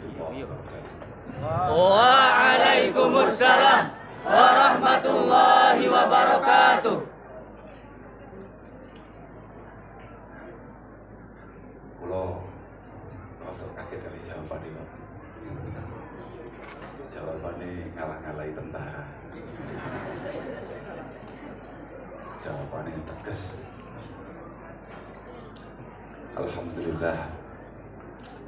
warahmatullahi wabarakatuh. Waalaikumsalam warahmatullahi wabarakatuh. Kulo rada kaget kali jawabannya, Pak. Jawabannya ngalah-ngalahi tentara. Jawabannya tegas. Alhamdulillah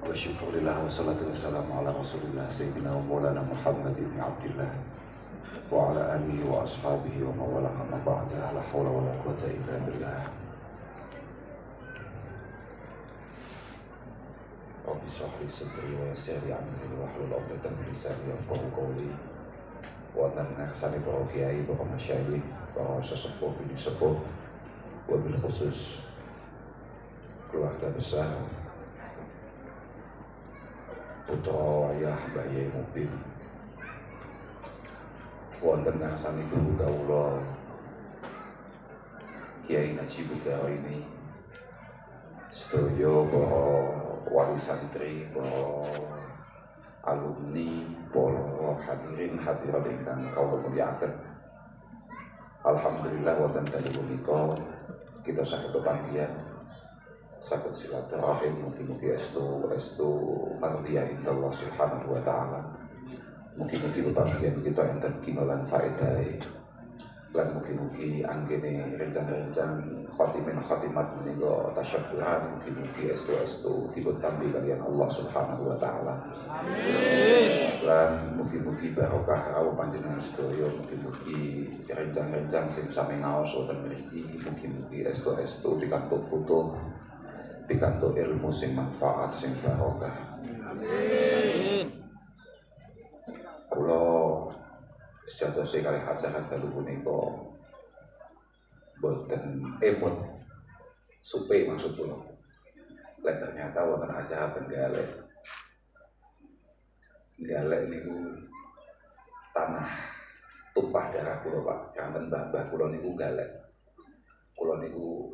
wa syukurillah wa salatu wassalamu ala rasulillah sayyidina wa maulana Muhammad ibn Abdillah wa ala alihi wa ashabihi wa mawala amma ba'da. La hawla wa la quwwata illa billah. Rabbi shrah li sadri wa yassir li amri wahlul 'uqdatam min lisani yafqahu qawli. Wonten ngasane para kiai, para masyayikh, para sesepuh bini sepuh, wabil khusus keluarga besar putra wayah Bayi Mubin. Wonten ngasane guru kawula Kiai Najib Budara ini, sedaya para wali santri, para alumni, para hadirin hadirat ingkang kawula mulyakaken. Alhamdulillah wonten dalem menika kita saged bebahagia, saged silaturahim, mugi-mugi estu mardiya indallah subhanahu wa ta'ala. Mugi-mugi bebahagian kita enten kinolan faedah, lan mugi-mugi anggene rencang-rencang khatimat menika tasyakkuran, mugi-mugi estu dipun tampi kalian Allah subhanahu wa ta'ala. Amin. Lan mugi-mugi barokah rawuh panjenengan sedaya, mugi-mugi rencang-rencang sing sami ngaos wonten mriki, mugi-mugi estu pikantuk futuh, pikantuk ilmu sing manfaat sing barokah. Amin. Kula sejatose kalih acara dalu punika boten emot supe maksud kula. Lan ternyata wonten acara Galek niku tanah tumpah darah kula, Pak. Kanten mbah kula niku Galek. Kula niku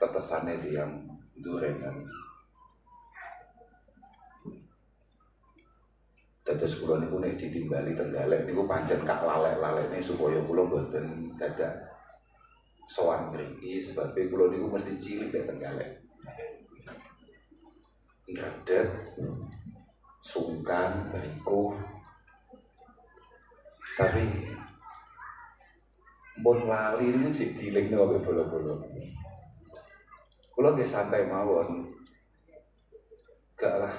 tetesane tiyang Duren. Dados kula niku nek ditimbali teng Galek niku pancen kak lalek-lalekne supaya kula mboten dadak sowan mriki, sebab kula niku mesti cilik teng Galek. Gradeg, sungkan, berikuh. Tapi mbon lali niku jek dilingno wae bola-bola. Kula nggih santai mawon. Gak lah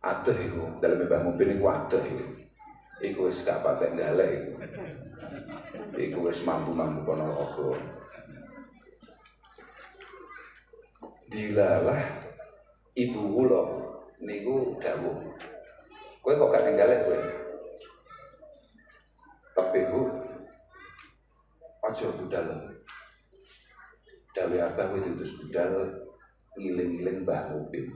adoh iku, daleme Mbah Mubin iku adoh iku. Iku wis gak patek Galek iku. Iku wis mampu-mampu Ponorogo. Dilalah ibu kula niku dawuh, kowe kok gak ning Galek kowe? Tapi Bu, aja budal. Dawe abah kowe diutus budal ngiling-iling Mbah Mubin.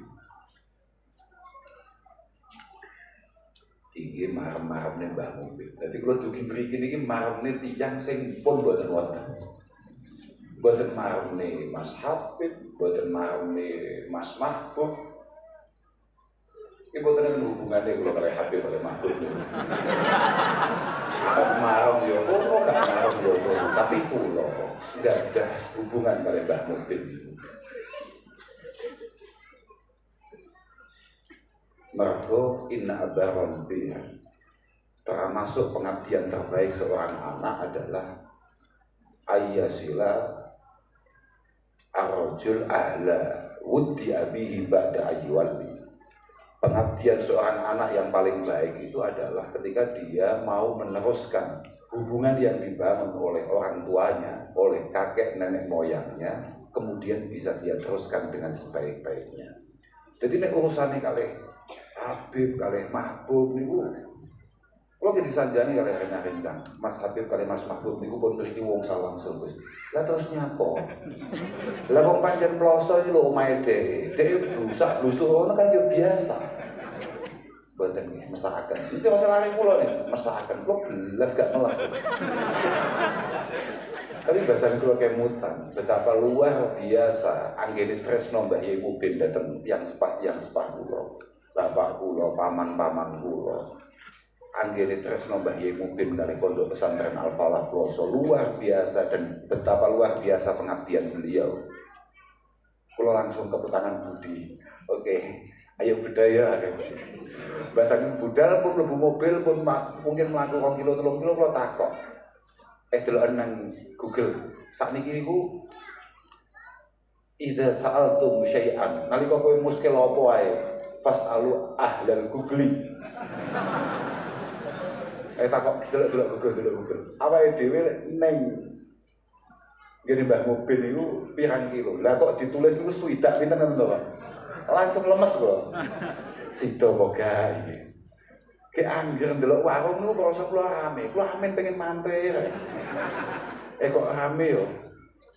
Tinggi marem-maremne Mbah Mubin. Dadi kula dugi mriki niki maremne tiyang sing pun boten wonten. Boten maremne Mas Habib, boten maremne Mas Mahbub. Iki boten ana hubungane kula karo Habib karo Mahbub niku. Gak marem yo, kok gak marem yo, tapi kula nggak ada hubungan karo Mbah Mubin. Mergo inna abaron bir, termasuk pengabdian terbaik seorang anak adalah ayyasila ar-rajul ahla wuddi abihi ba'da ayyualli. Pengabdian seorang anak yang paling baik itu adalah ketika dia mau meneruskan hubungan yang dibangun oleh orang tuanya, oleh kakek nenek moyangnya, kemudian bisa dia teruskan dengan sebaik-baiknya. Jadi nek urusane kalih Habib kalih Mahbub niku kula ki disanjani kalih rencang-rencang. Mas Habib kalih Mas Mahbub niku pun mriki wong salam service. Lah terus nyapa? Lah wong pancen ploso iki lho omahe dhewe busak blusuk ngono kan yo biasa. Mboten nggih mesakaken. Iki masalah kula nih, mesakaken kula belas gak melas. Tapi bahasa kula kemutan, betapa luar biasa anggene tresno Mbah Yai Mubin dateng yang sepah kula. Bapak kula, paman-paman kula. Anggene tresno Mbah Yai Mubin kali Pondok Pesantren Al-Falah Ploso luar biasa, dan betapa luar biasa pengabdian beliau. Kula langsung ke petangan budi. Oke, ayo budaya. Bahasane budal pun mlebu mobil pun mungkin mlaku 2 kilo 3 kilo kula takok. Deloken nang Google. Sakniki niku idza sa'altum syai'an, nalika kowe muskil apa wae, fas'alu ahlal googling. Takok delok Google. Awake dhewe ning ngene Mbah Mubin niku pirang kilo. Lah kok ditulis niku swidak pinten to, Pak? Langsung lemes kok. Sida kok gawe iki. Ki angger ndelok warung niku rasa kula rame. Kula amen pengen mampir. Kok rame yo.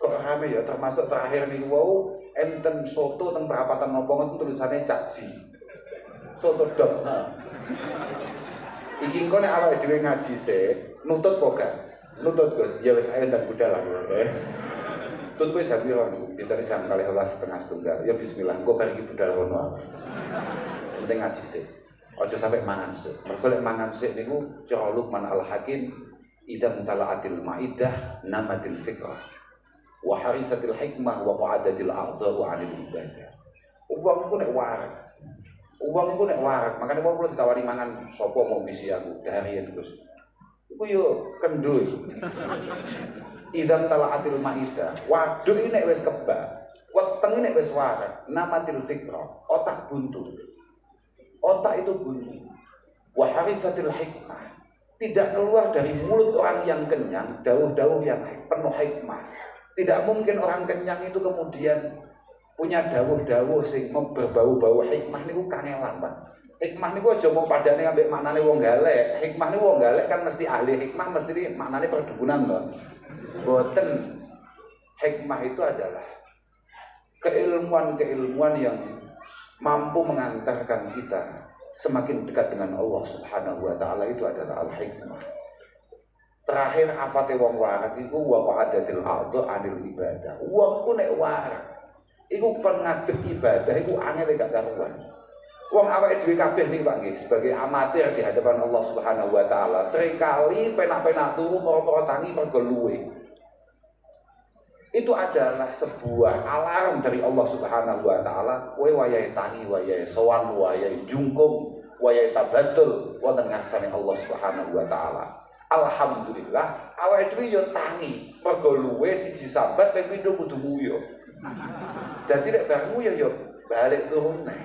Kok rame ya, termasuk terakhir niku wau enten soto teng perapatan napa ngoten tulisane caji. Soto dok. Iki engko nek awake dhewe ngaji sik, nutut kok gak? Nutut Gus. Ya wis ae ndang budal lah. Tut kowe jam piro niku? Biasane jam 12:30. Ya bismillah, engko bar iki budal rono. Penting ngaji sik. Aja sampe mangan sik. Mergo lek mangan sik niku cara Luqman Al-Hakim, idza mutala'atil ma'idah namatil fikrah. Wa harisatil hikmah wa qa'adatil a'dharu 'anil ibadah. Uang ku nek warak. Makane wong kula ditawari mangan sapa mau bisi aku daharian Gus. Iku yo kendul. Idam talaatil maidah. Waduk iki nek wis kebak, weteng nek wis warak, namatil fikra, otak buntu. Otak itu buntu. Wa harisatil hikmah. Tidak keluar dari mulut orang yang kenyang dawuh-dawuh yang penuh hikmah. Tidak mungkin orang kenyang itu kemudian punya dawuh-dawuh sing berbau-bau hikmah niku kangelan, Pak. Hikmah niku aja mau padane ambek maknane wong galek. Hikmah niku wong galek kan mesti ahli hikmah, mesti maknane perdukunan to. Boten. Hikmah itu adalah keilmuan-keilmuan yang mampu mengantarkan kita semakin dekat dengan Allah Subhanahu wa taala, itu adalah al-hikmah. Terakhir afate wong warak iku wa qa'adatil a'dha 'anil ibadah. Wong ku nek warak iku pengadeg ibadah iku angel gak karuan. Wong awake dhewe kabeh niki Pak nggih sebagai amatir di hadapan Allah Subhanahu wa taala, seringkali penak-penak turu para tangi mergo luwe. Itu adalah sebuah alarm dari Allah Subhanahu wa taala, kowe wayahe tangi, wayahe sowan, wayahe jungkum, wayahe tabatul wonten ngarsane Allah Subhanahu wa taala. Alhamdulillah awake dhewe yo tangi, mergo luwe siji sabat ping pindho kudu nguyu. Dadi nek bar nguyu yo balik turun neh.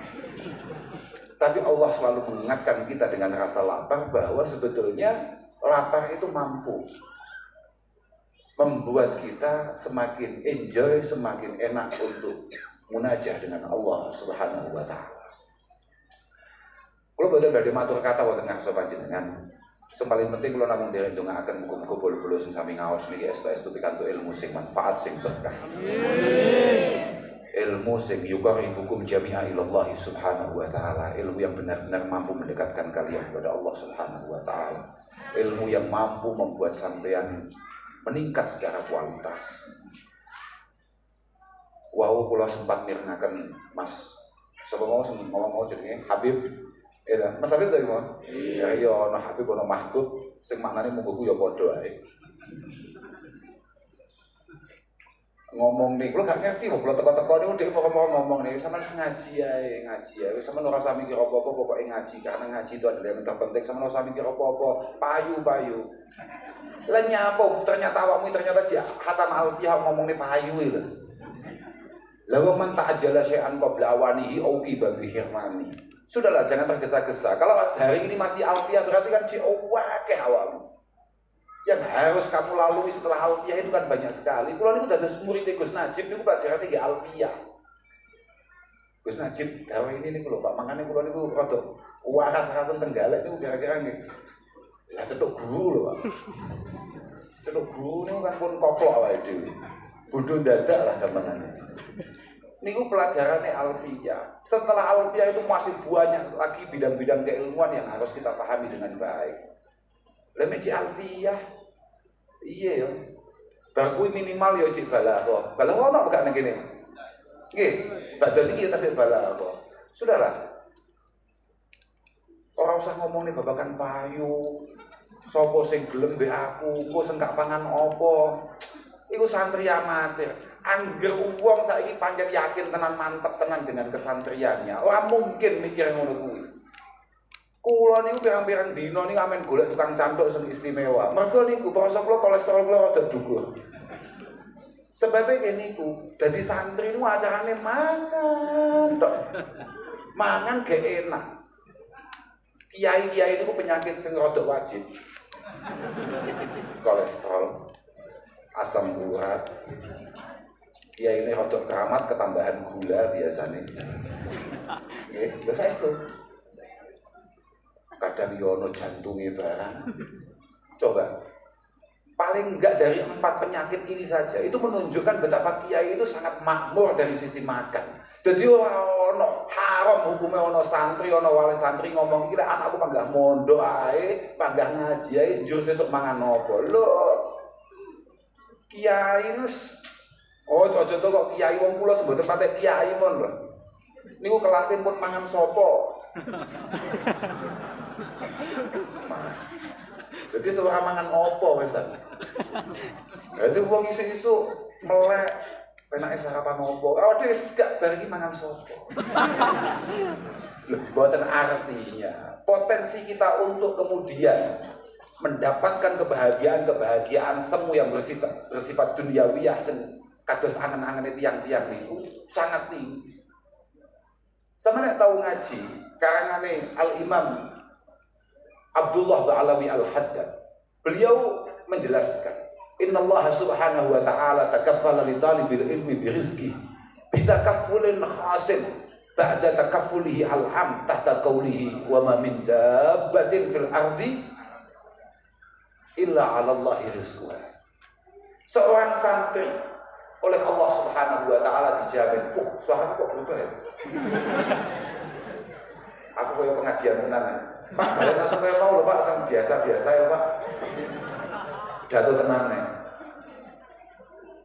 Tapi Allah selalu mengingatkan kita dengan rasa lapar bahwa sebetulnya lapar itu mampu membuat kita semakin enjoy, semakin enak untuk munajah dengan Allah Subhanahu wa taala. Kalau boten badhe matur kata wonten ngarsa panjenengan, sing paling penting kula namung nderek ndongaaken muga-muga bolo-bolo sing sami ngaos niki estu-estu pikantuk ilmu sing manfaat sing berkah. Ilmu sing yuqarribukum jami'a ilallah Subhanahu wa taala, ilmu yang benar-benar mampu mendekatkan kalian kepada Allah Subhanahu wa taala. Ilmu yang mampu membuat sampean meningkat secara kualitas. Wau kula sempat mirengaken Mas sapa mau ngomong jenenge Habib. Mas Habib to iki, Mas? Iya, ana Habib ana Mahbub sing maknane munggo ya padha ae. Ngomong nih, kula gak ngerti kok kula teko-teko niku dhek pokoke ngomong nih, sampeyan ngaji ae. Wis sampeyan ora usah mikir apa-apa, pokoke ngaji karena ngaji itu adalah yang terpenting. Sampeyan ora usah mikir apa-apa, payu. Lah nyapa ternyata awakmu ternyata hatam alfiyah ngomongnya payu lho. Lah wong man ta'ajjala syai'an qabla awanihi au qiba bi hirmani. Sudahlah, jangan tergesa-gesa. Kalau hari ini masih alfiyah berarti kan akeh awakmu. Yang harus kamu lalui setelah alfiyah itu kan banyak sekali. Kula niku dados murid Gus Najib niku pelajarane nggih alfiyah. Gus Najib dawe ini niku lho Pak, mangane kula niku rada waras-warasen tenggalek niku kira-kira nggih. Lah cetuk guru lho Pak. Cetuk guru niku kan pun koplok awake dhewe. Bodho dadak lah gampangane. Niku pelajarannya alfiyah. Setelah alfiyah itu masih banyak lagi bidang-bidang keilmuan yang harus kita pahami dengan baik. Lemeci alfiyah. Iya ya. Baku minimal ya cik balaghah. Balaghah ono gak nang kene? Nggih, badal iki tasih balaghah. Sudahlah. usah ngomongin babakan payu. Sopo sing gelem mbek aku, engko sing gak pangan apa. Iku santri amatir. Angger wong saiki pancen yakin tenan mantep tenan dengan kesantriannya. Ora mungkin mikir ngono kuwi. Kula niku pirang-pirang dina niku amen golek tukang cantuk sing istimewa. Mergo niku proses kula kolesterol kula rada dhuwur. Sebabnya kayak niku, dadi santri niku acarane mangan tok. Mangan gak enak. Kiai-kiai niku penyakit sing rada wajib. Kolesterol, asam urat. Kiai ini rada keramat ketambahan gula biasanya. Nggih, biasa itu. Kadang yono jantungnya barang. Coba. Paling enggak dari 4 penyakit ini saja itu menunjukkan betapa kiai itu sangat makmur dari sisi makan. Jadi ono haram hukumnya ono santri, ono wali santri ngomong kira anakku panggah mondok ae, panggah ngaji ae, njur sesuk mangan opo. Lho. Kiai wis aja to kok kiai wong kula sebutan patek kiai mon lho. Niku kelasé pun mangan sapa. Jadi seorang mangan opo wesan. Jadi wong isu-isu melek penake sarapan opo. Wis gak bar iki mangan sopo. Lho, boten artinya potensi kita untuk kemudian mendapatkan kebahagiaan semu yang bersifat duniawiyah sing kados angen-angene tiyang-tiyang niku sangat tinggi. Sampeyan tahu ngaji karangane Al-Imam Abdullah Ba'alawi Al-Haddad. Beliau menjelaskan, Inna Allah subhanahu wa ta'ala takaffala li talibil ilmi birizki bitakaffulin khasin ba'da takaffulihi al-am tahta qawlihi wa ma min dabbatin fil ardi illa 'ala Allahi rizquha. Seorang santri oleh Allah subhanahu wa ta'ala dijamin. Suara kok berubah ya? Aku kayak pengajian tenan ya. Pak, balik langsung kayak mau lho Pak, sang biasa-biasa ya Pak. Jatuh tenan nih.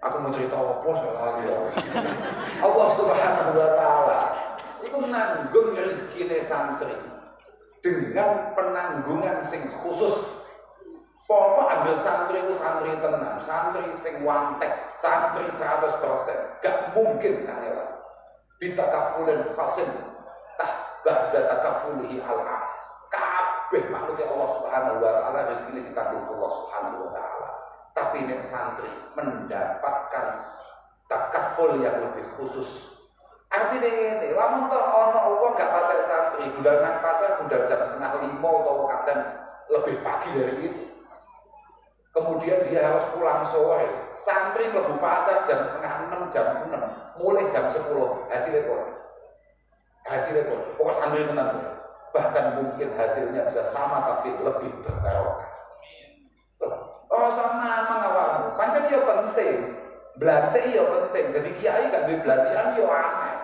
Aku mau cerita apa lagi ya. Allah subhanahu wa ta'ala itu nanggung rezeki santri dengan penanggungan sing khusus. Pokok ambil santri itu santri tenang, santri sing wantek, santri 100%. Gak mungkin kalian bita kafulin khasin tah ba'da takafulihi al-am. Kabeh makhluk Allah subhanahu wa ta'ala rezeki ditanggung Allah subhanahu wa ta'ala. Tapi ini santri mendapatkan takaful yang lebih khusus. Artinya ini, lamun toh ono wong gak patek santri, budal nang pasar budal jam 4:30 atau kadang lebih pagi dari itu. Kemudian dia harus pulang sore. Santri mlebu pasar jam 5:30, jam 6, mulai jam 10. Hasilnya kok. Pokok santri tenan. Bahkan mungkin hasilnya bisa sama tapi lebih berbarokah. Oh sama mengawalmu. Pancen yo penting. Blante yo penting. Jadi kiai gak duwe blantian yo aneh.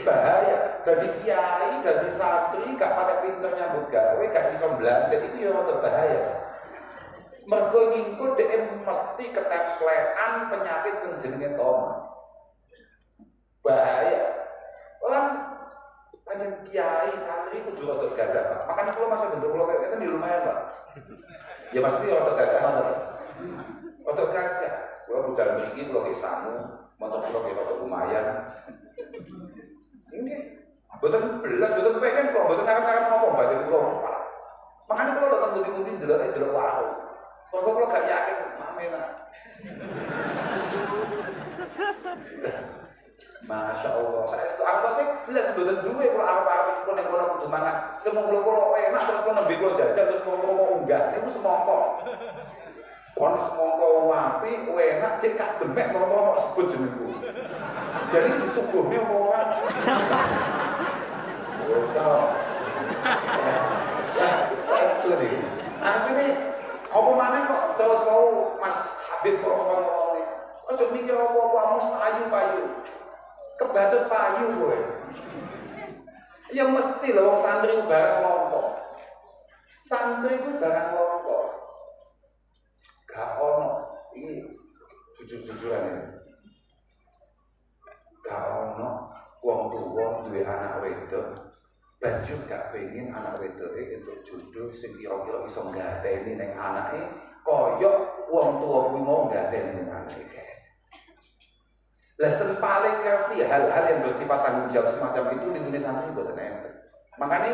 Bahaya. Jadi kiai, jadi santri gak pada pinternya nyambut gawe, gak iso blante itu yo bahaya. Mergo ngingko dhek mesti ketemplean penyakit sing jenenge toma. Bahaya. Lan pancen kiai santri kudu rada gagah, Pak. Makanya kalau masuk bentuk kula kayak ngene lumayan, Pak. Ya maksudnya rada gagah banget. Rada gagah. Kula budal mriki kula ge sangu, montok kula ge rada lumayan. Ini boten belas, boten pengen kok, boten ngarep-ngarep napa bae kula. Makanya kula datang budi-budi delok wae. Kok kula gak yakin mamena. Masya Allah, saya itu apa sih? Bila sebetulnya dua kalau apa-apa pun yang kalau kudu mangan, semua kalau enak terus kalau nembe kalau jajan terus kalau mau enggak, itu semongko. Kalau semongko wapi, enak cek kak demek kalau mau sebut jenengku. Jadi disuguhnya orang. Oh, saya setuju. Artinya apa mana kok terus mau Mas Habib kok ngomong ini? Ojo mikir apa-apa, mus payu-payu. Kebacut payu kowe. Ya mesti lho wong santri barang lompok. Santri ku barang lompok. Gak ono iki jujur-jujuran iki. Gak ono wong tuwa duwe anak wedok Banjur gak pengen anak wedoke entuk jodoh sing kira-kira iso ngateni ning anake kaya wong tuwa kuwi mau ngateni ning anake. Lesson paling ngerti hal-hal yang bersifat tanggung jawab semacam itu di dunia santri boten enten. Makanya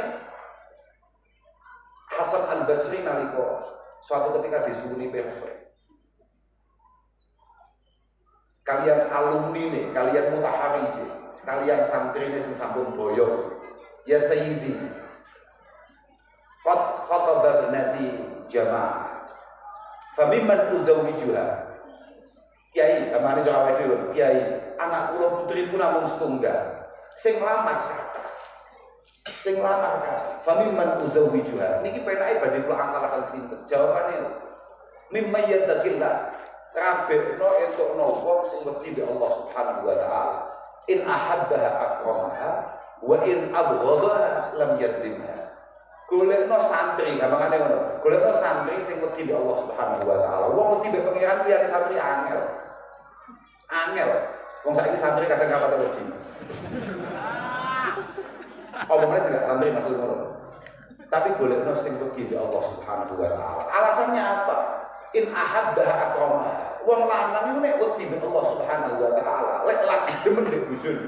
Hasan Al-Basri nalika suatu ketika disuwuni pirsa. Kalian alumni nih, kalian mutaharij, kalian santri ini sing sampun boyo. Ya Sayyidi, qad khataba ibnati jamaah. Famimman uzawwijuha. Kiai, kamane Jawa dhewe, Kiai, anak kula putri pun namung setunggal. Sing lamar kata. Sing lamar kata. Famimman uzawwijuha. Niki penake badhe kula angsalaken sinten? Jawabane mimma yattaqillah. Rabekno entukno wong sing wedi Allah Subhanahu wa taala. In ahabbaha akramaha wa in abghadaha lam yadlimha. Golekno santri, gampangane ngono. Golekno santri sing wedi Allah Subhanahu wa taala. Wong wedi mbek pangeran liyane santri angel. Angel. Wong saiki santri kadang apa ta wedi. Omongane sing gak santri maksud ngono. Tapi golekno sing wedi mbek Allah Subhanahu wa taala. Alasannya apa? In ahabbaha akramaha. Wong lanang iku nek wedi mbek Allah Subhanahu wa taala, lek lagi demen mbek bojone.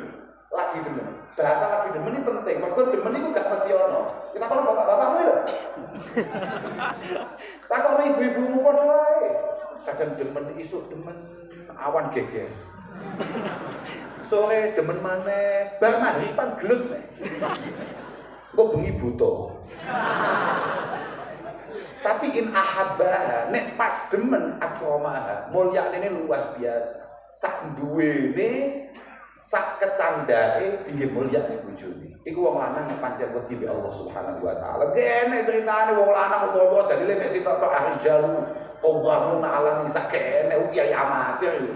Lagi demen. Bahasa lagi demen ini penting. Mergo demen iku gak mesti ono. Kita kok bapak-bapakmu lho. Tak kok ibu-ibumu padha wae. Kadang demen isuk demen awan geger. Sore demen maneh, bar magriban gelut nek. Kok bengi buta. Tapi in ahabbaha nek pas demen akramaha, mulyane luar biasa. Sak duwene sak kecandake tinggi mulyane bojone. Iku wong lanang nek pancen wedi mbek Allah Subhanahu wa taala. Kene critane wong lanang kok dalile mek sitok tok ahli jalu. Qawwamun 'ala nisa kene kiai amatir.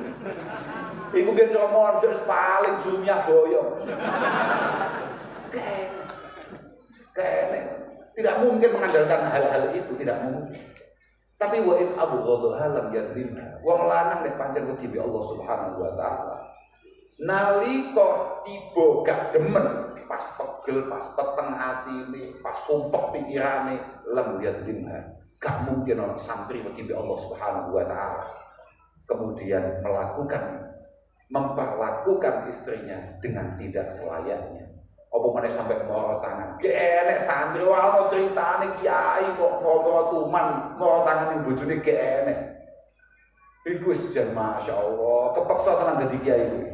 Iku ben mondok paling jumiah boyo. Kene tidak mungkin mengandalkan hal-hal itu, tidak mungkin. Tapi wa in abghadha lam yadlimha. Wong lanang nek pancen wedi mbek Allah Subhanahu wa taala. Nalika tiba gak demen, pas pegel, pas peteng atine, pas sumpek pikirane, lam yadlimha. Gak mungkin orang santri wedi mbek Allah Subhanahu wa taala. Kemudian memperlakukan istrinya dengan tidak selayaknya. Apa meneh sampai moro tangan. Genek santri wae ono critane kiai kok moro tuman, moro tangan ning bojone genek. Iku wis jan masyaallah, kepeksa tenan dadi kiai kuwi.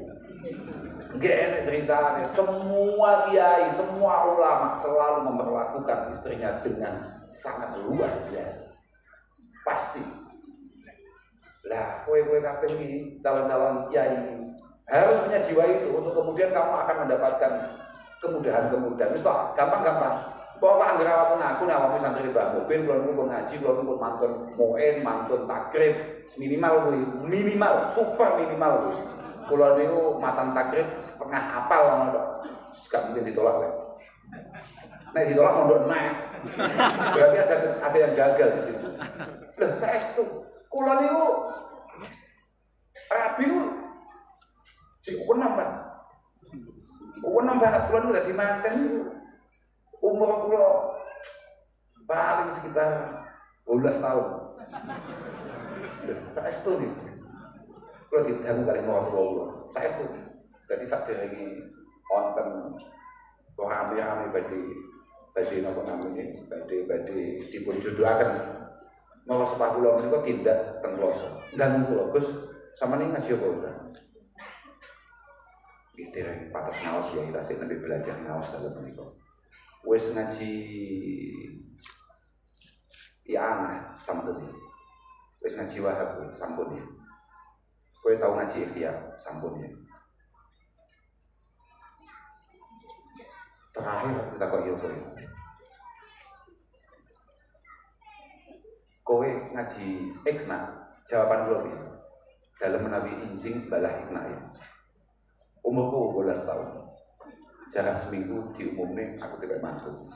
Genek ceritane semua kiai, semua ulama selalu memperlakukan istrinya dengan sangat luar biasa. Pasti. Lah, kowe kabeh iki calon-calon kiai harus punya jiwa itu untuk kemudian kamu akan mendapatkan kemudahan-kemudahan. Wis tok, gampang-gampang. Pokoknya anggere awakmu ngaku nek awakmu santri Mbah Mubin, kula niku pun ngaji, kula niku mantun muin, mantun takrib, minimal kuwi, minimal, super minimal kuwi. Kula niku matan takrib setengah hafal ngono tok. Gak mungkin ditolak lek. Nek ditolak mondok naik. Berarti ada yang gagal di situ. Lah saestu, kula niku rabi niku cek wenang Pak. Wenang banget kula niku dadi manten niku. Umur kula paling sekitar 12 tahun. Saestu niku. Kula ditanggung kali ngono saestu. Dadi saderenge wonten rame-rame badhe napa namine badhe dipun jodohaken. Malah sepah kula menika tindak teng kloso. Nggih kula Gus, sampeyan ngaji apa Ustaz? Nggih, patos ngaos ya kita sik nembe belajar ngaos dalem menika. Wis ngaji ya ana sampun. Wis ngaji Wahab sampun ya. Kowe tau ngaji Ikhya sampun ya. Terakhir kita kok yo kowe ngaji Iqna, jawaban kula piye? Dalam menawi injing balah Iqna ya. Umurku 12 tahun. Jarang seminggu diumumne aku tidak mantu.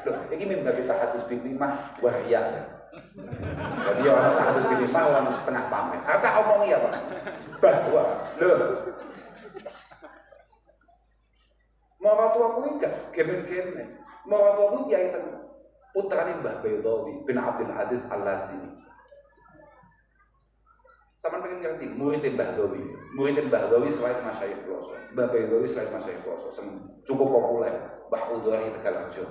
Loh, iki mimpi kita hadus bin Mimah wahya. Jadi orang hadus bin Mimah orang setengah pamer. Apa omongi ya, Pak? Bahwa Mara tuaku enggak gemen-gemen. Mara tuaku kiai tenan. Putrane Mbah Baydawi bin Abdul Aziz Al-Lasimi. Sama pengen ngerti, muridin Mbah Dawi selain masyayikh Ploso, Mbah Baydawi selain masyayikh Ploso, cukup populer, Mbah Udhari Tegalrejo,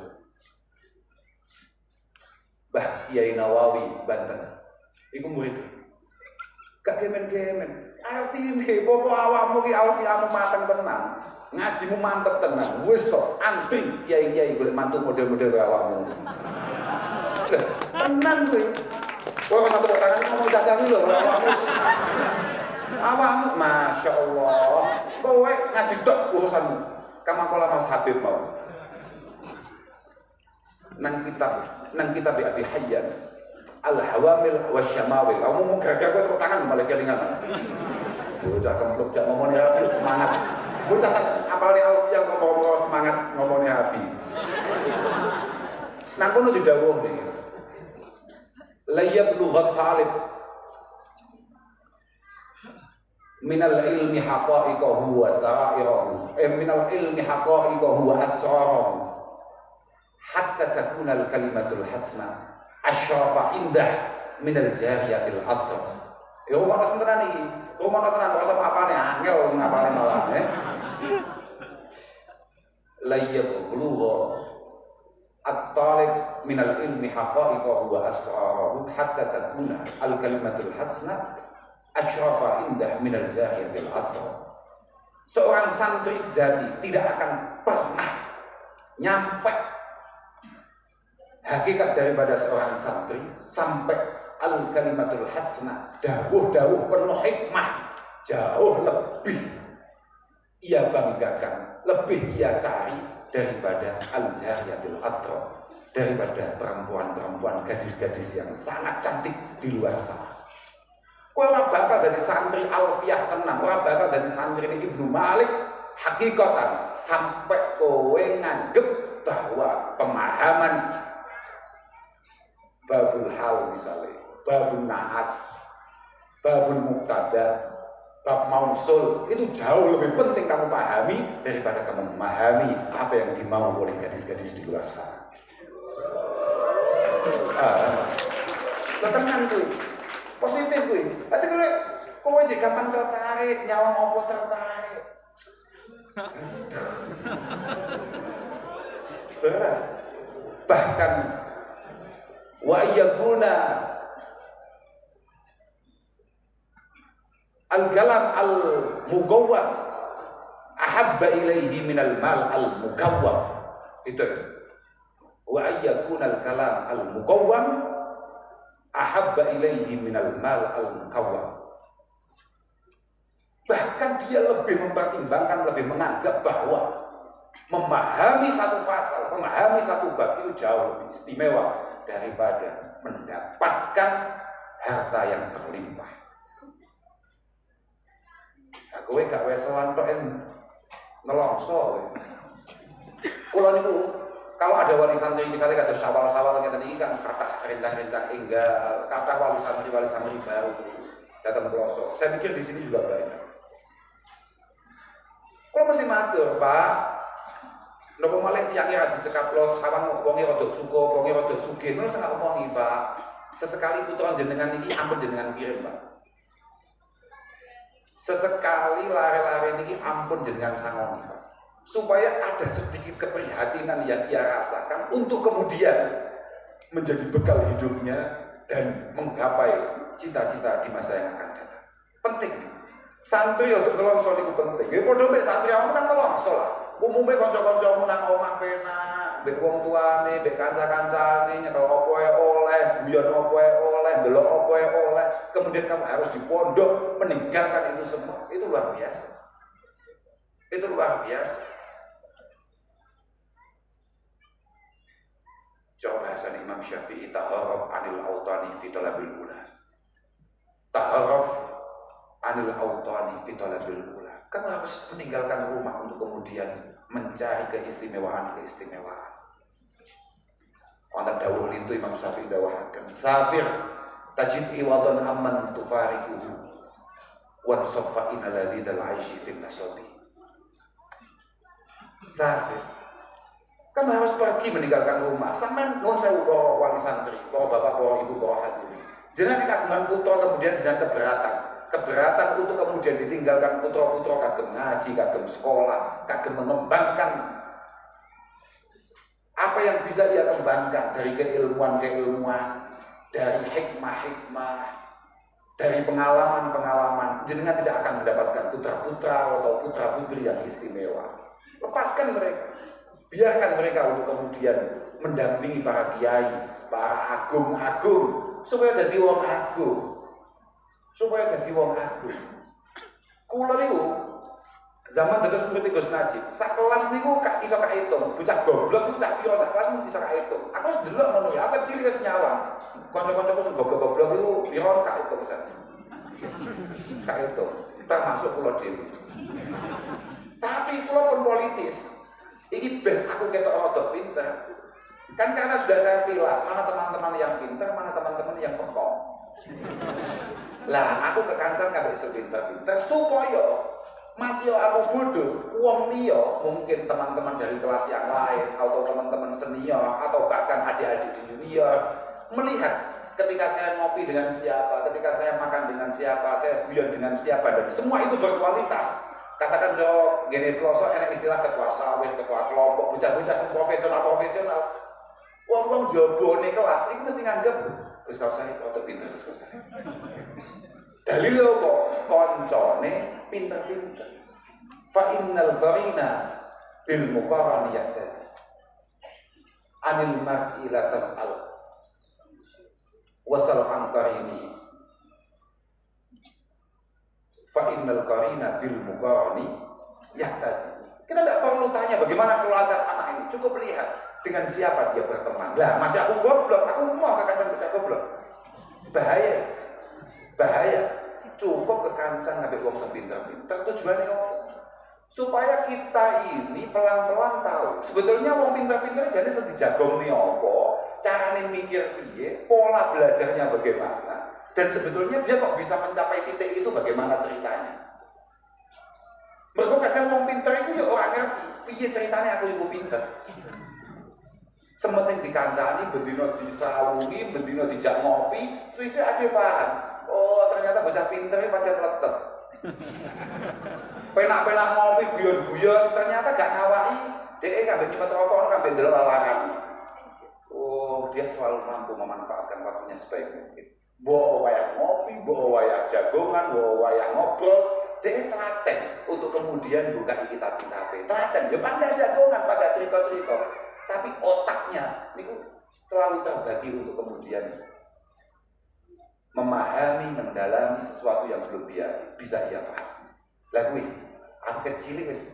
Mbah Kiai Nawawi Banten, itu murid. Gak gemen-gemen, artine pokok awakmu ki awakmu mateng tenan, ngajimu mantep tenan, wis to antri kiai-kiai golek mantu model-model awakmu. Tenan kowe. Kowe satu tangan ngomong dagangi lho, awakmu Masya Allah, kowe ngaji tok urusanmu. Kamakola Mas Habib mau. Nang kitab Abi Hayyan Al-Hawamil Wasyamawil. Kamu mau gerak kowe tepuk tangan balik kelingan. Bocah kempluk jak ngomongnya Habib semangat. Bocah apalne yang ngomong semangat ngomongnya Habib. Nang kono didhawuh iki. La yablugha talib minal ilmi haqa'iqahu wa sa'irahu minal ilmi haqa'iqahu wa asrarahu hatta takuna al-kalimatul hasna asyrafa indah minal jariyatil adhar. Ya rumah tenan iki, rumah tenan kok sama apane angel ngapane malah la yablugha at-talib minal ilmi haqa'iqahu wa asrarahu hatta takuna al-kalimatul hasna asyrafa indah minal jariyatil adhar. Seorang santri sejati tidak akan pernah nyampe hakikat daripada seorang santri sampai al-kalimatul hasna, dawuh-dawuh penuh hikmah, jauh lebih ia banggakan, lebih ia cari daripada al-jariyatil adhar, daripada perempuan-perempuan, gadis-gadis yang sangat cantik di luar sana. Kowe ora bakal dadi santri alfiyah tenan, ora bakal dadi santri Ibnu Malik hakikatan sampai kowe nganggep bahwa pemahaman babul hal misalnya, babul nahat, babul muktada, bab mausul itu jauh lebih penting kamu pahami daripada kamu memahami apa yang dimau oleh gadis-gadis di luar sana. Tenang tuh, positif tuh. Tapi kalau kowe aja gampang tertarik, nyawa ngopo tertarik. Bahkan wa yakuna al-kalam al-mugawwam ahabba ilaihi minal mal al-mugawwam. Itu wa yakuna al-kalam al-mugawwam ahabba ilaihi minal mal al-mugawwam. Bahkan dia lebih mempertimbangkan, lebih menganggap bahwa memahami satu pasal, memahami satu bab itu jauh lebih istimewa daripada mendapatkan harta yang berlimpah. Nah, kowe gak wes selantok nelongso. Kula niku kalau ada wali santri misalnya kata sawal-sawal ngeten iki kan kathah rencang-rencang enggal, kathah wali santri baru datang pelosok. Saya pikir di sini juga banyak. Kalau masih matur, Pak, nopo malih tiyang ora dicekaplos sawang wonge rada cukup, wonge rada sugih. Ngono sing ngomongi, Pak. Sesekali putra jenengan iki ampun jenengan kirim, Pak. Sesekali lare-lare niki ampun jenengan sangoni, Pak. Supaya ada sedikit keprihatinan yang ia rasakan untuk kemudian menjadi bekal hidupnya dan menggapai cita-cita di masa yang akan datang. Penting nih. Santri untuk nelongso niku penting. Ya padha mek santri awakmu kan nelongso lah. Umume kanca-kancamu nang omah penak, mbek wong tuane, mbek kanca-kancane nyekel opo ae oleh, guyon opo ae oleh, delok opo ae oleh. Kemudian kamu harus di pondok meninggalkan itu semua. Itu luar biasa. Itu luar biasa. Coba bahasan Imam Syafi'i, taharab anil autani fi talabil ula. Taharab anil autani fi talabil ula. Kamu harus meninggalkan rumah untuk kemudian mencari keistimewaan-keistimewaan. Ana dawuh lintu Imam Syafi'i dawahaken, safir tajid iwadan amman tufarikuhu wa saffa inal ladzi dal aishi fil nasabi. Sakit. Kamu harus pergi meninggalkan rumah. Sampai nun sewu para wali santri, para bapak, para ibu, para hadirin. Jenengan kagungan putra kemudian jenengan keberatan untuk kemudian ditinggalkan putra-putra kagem ngaji, kagem sekolah, kagem mengembangkan apa yang bisa dia kembangkan dari keilmuan, dari hikmah, dari pengalaman. Jenengan tidak akan mendapatkan putra-putra atau putra-putri yang istimewa. Lepaskan mereka, biarkan mereka untuk kemudian mendampingi para kiai, para agung-agung, supaya jadi wong agung. Kula niku zaman dados murid Gus Najib, sak kelas niku gak iso kahitung, bocah goblok ku cak piro sak kelas mung iso kahitung. Aku wis ndelok ngono ya, apa cilik wis nyawang. Kanca-kancaku sing goblok-goblok iku piro kahitung pisan. Kahitung, termasuk kula dhewe. Tapi kula pun politis. Iki ben aku ketok rada pinter. Kan karena sudah saya pilih mana teman-teman yang pinter, mana teman-teman yang pekok. Lah aku kekancan kabeh sepinter-pinter supaya masih aku bodoh, uang liya mungkin teman-teman dari kelas yang lain atau teman-teman senior atau bahkan adik-adik di junior melihat ketika saya ngopi dengan siapa, ketika saya makan dengan siapa, saya guyon dengan siapa, dan semua itu berkualitas. Katakan jo gini pelosok enak istilah ketua sawit, ketua kelompok, bocah-bocah sing profesional. Wong-wong jabone kelas iki mesti nganggep Gus Kausar iki pinter Gus Kausar. Dalil apa? Koncone pinter-pinter. Fa innal qarina bil muqarani yaqtadi. Anil mar'i la tas'al. Wasal an qarini. Fa innal qarina bil muqarani yaqtadi. Kita tidak perlu tanya bagaimana kualitas anak ini, cukup lihat dengan siapa dia berteman. Lah, masih aku goblok, aku mau kekancan bocah goblok. Bahaya. Cukup kekancan ngambil wong sing pinter-pinter. Tujuannya apa? Supaya kita ini pelan-pelan tahu sebetulnya wong pinter-pinter jadi sedih jagongnya apa, caranya mikir piye, pola belajarnya bagaimana, dan sebetulnya dia kok bisa mencapai titik itu bagaimana ceritanya. Mergo kadang wong pinter itu ya ora ngerti piye ceritanya aku iku pinter. Sementing dikancani, bendino disawungi, bendino dijak ngopi, suwi-suwi ade paham. Oh, ternyata bocah pinter iki pancen lecet. Penak-penak ngopi guyon-guyon, ternyata gak ngawaki, dhek kabeh nyumet rokok ono kabeh ndelok lalaran. Oh, dia selalu mampu memanfaatkan waktunya sebaik mungkin. Mbok wayah ngopi, mbok wayah jagongan, mbok wayah ngobrol, dhek telaten untuk kemudian buka kitab-kitab. Telaten, ya pandai jagongan, pandai cerita-cerita. Tapi otaknya itu selalu terbagi untuk kemudian memahami, mendalami sesuatu yang belum bisa ia paham. Lah kuwi, aku kecil wis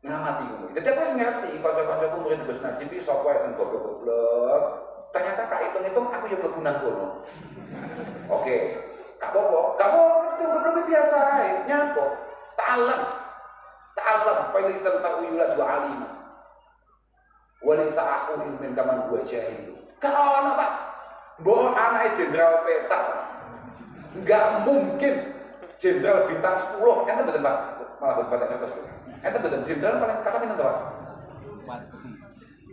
ngamati ngono. Dadi aku wis ngerti kanca-kancaku murid Gus Najib iki sapa sing goblok-goblok. Ternyata tak hitung-hitung aku yo mlebu nang kono. Oke, gak apa-apa. Itu goblok biasa ae, nyapa. Ta'allam, fa laysa ta'uyula dua alim. Walisa aku ilmin kaman gua jahil. Gak ono, Pak. Mbok anake jenderal petak. Enggak mungkin jenderal bintang 10. Enten mboten, Pak? Malah boten patek ngertos. Enten mboten jenderal paling kata pinten to, Pak?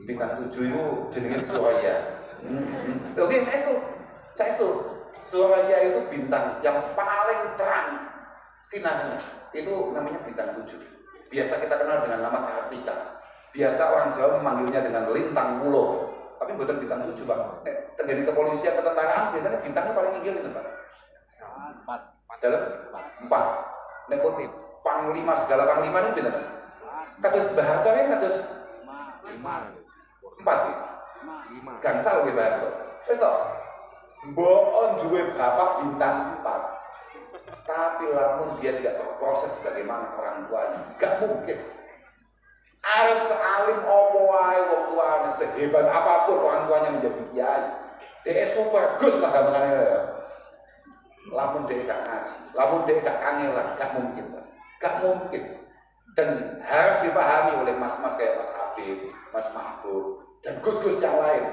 Bintang 7 itu jenenge Suraya. Oke, saestu. Suraya itu bintang yang paling terang sinarnya. Itu namanya bintang 7. Biasa kita kenal dengan nama Kartika. Biasa orang Jawa memanggilnya dengan lintang mulo. Tapi bukan bintang 7, Pak. Tenggene kepolisian, ketentaraan biasanya bintangnya paling inggil itu, Pak. 4. Dalam 4. Nek pun panglima segala panglima ini pinten? Kados Mbah Harto kan kados 5. 4 iki. 5. Gangsal nggih Mbah Harto. Wis to. Mbok duwe bapak bintang 4. Tapi lamun dia tidak berproses sebagaimana orang tuanya, gak mungkin. Arif sealim apa wae wong tuane, sehebat apapun orang tuanya menjadi kiai, dia super gus lah gambarane ya. Lamun dia gak ngaji, lamun dia gak kangelan, gak mungkin. Dan harus dipahami oleh mas-mas kayak Mas Habib, Mas Mahbub, dan gus-gus yang lain.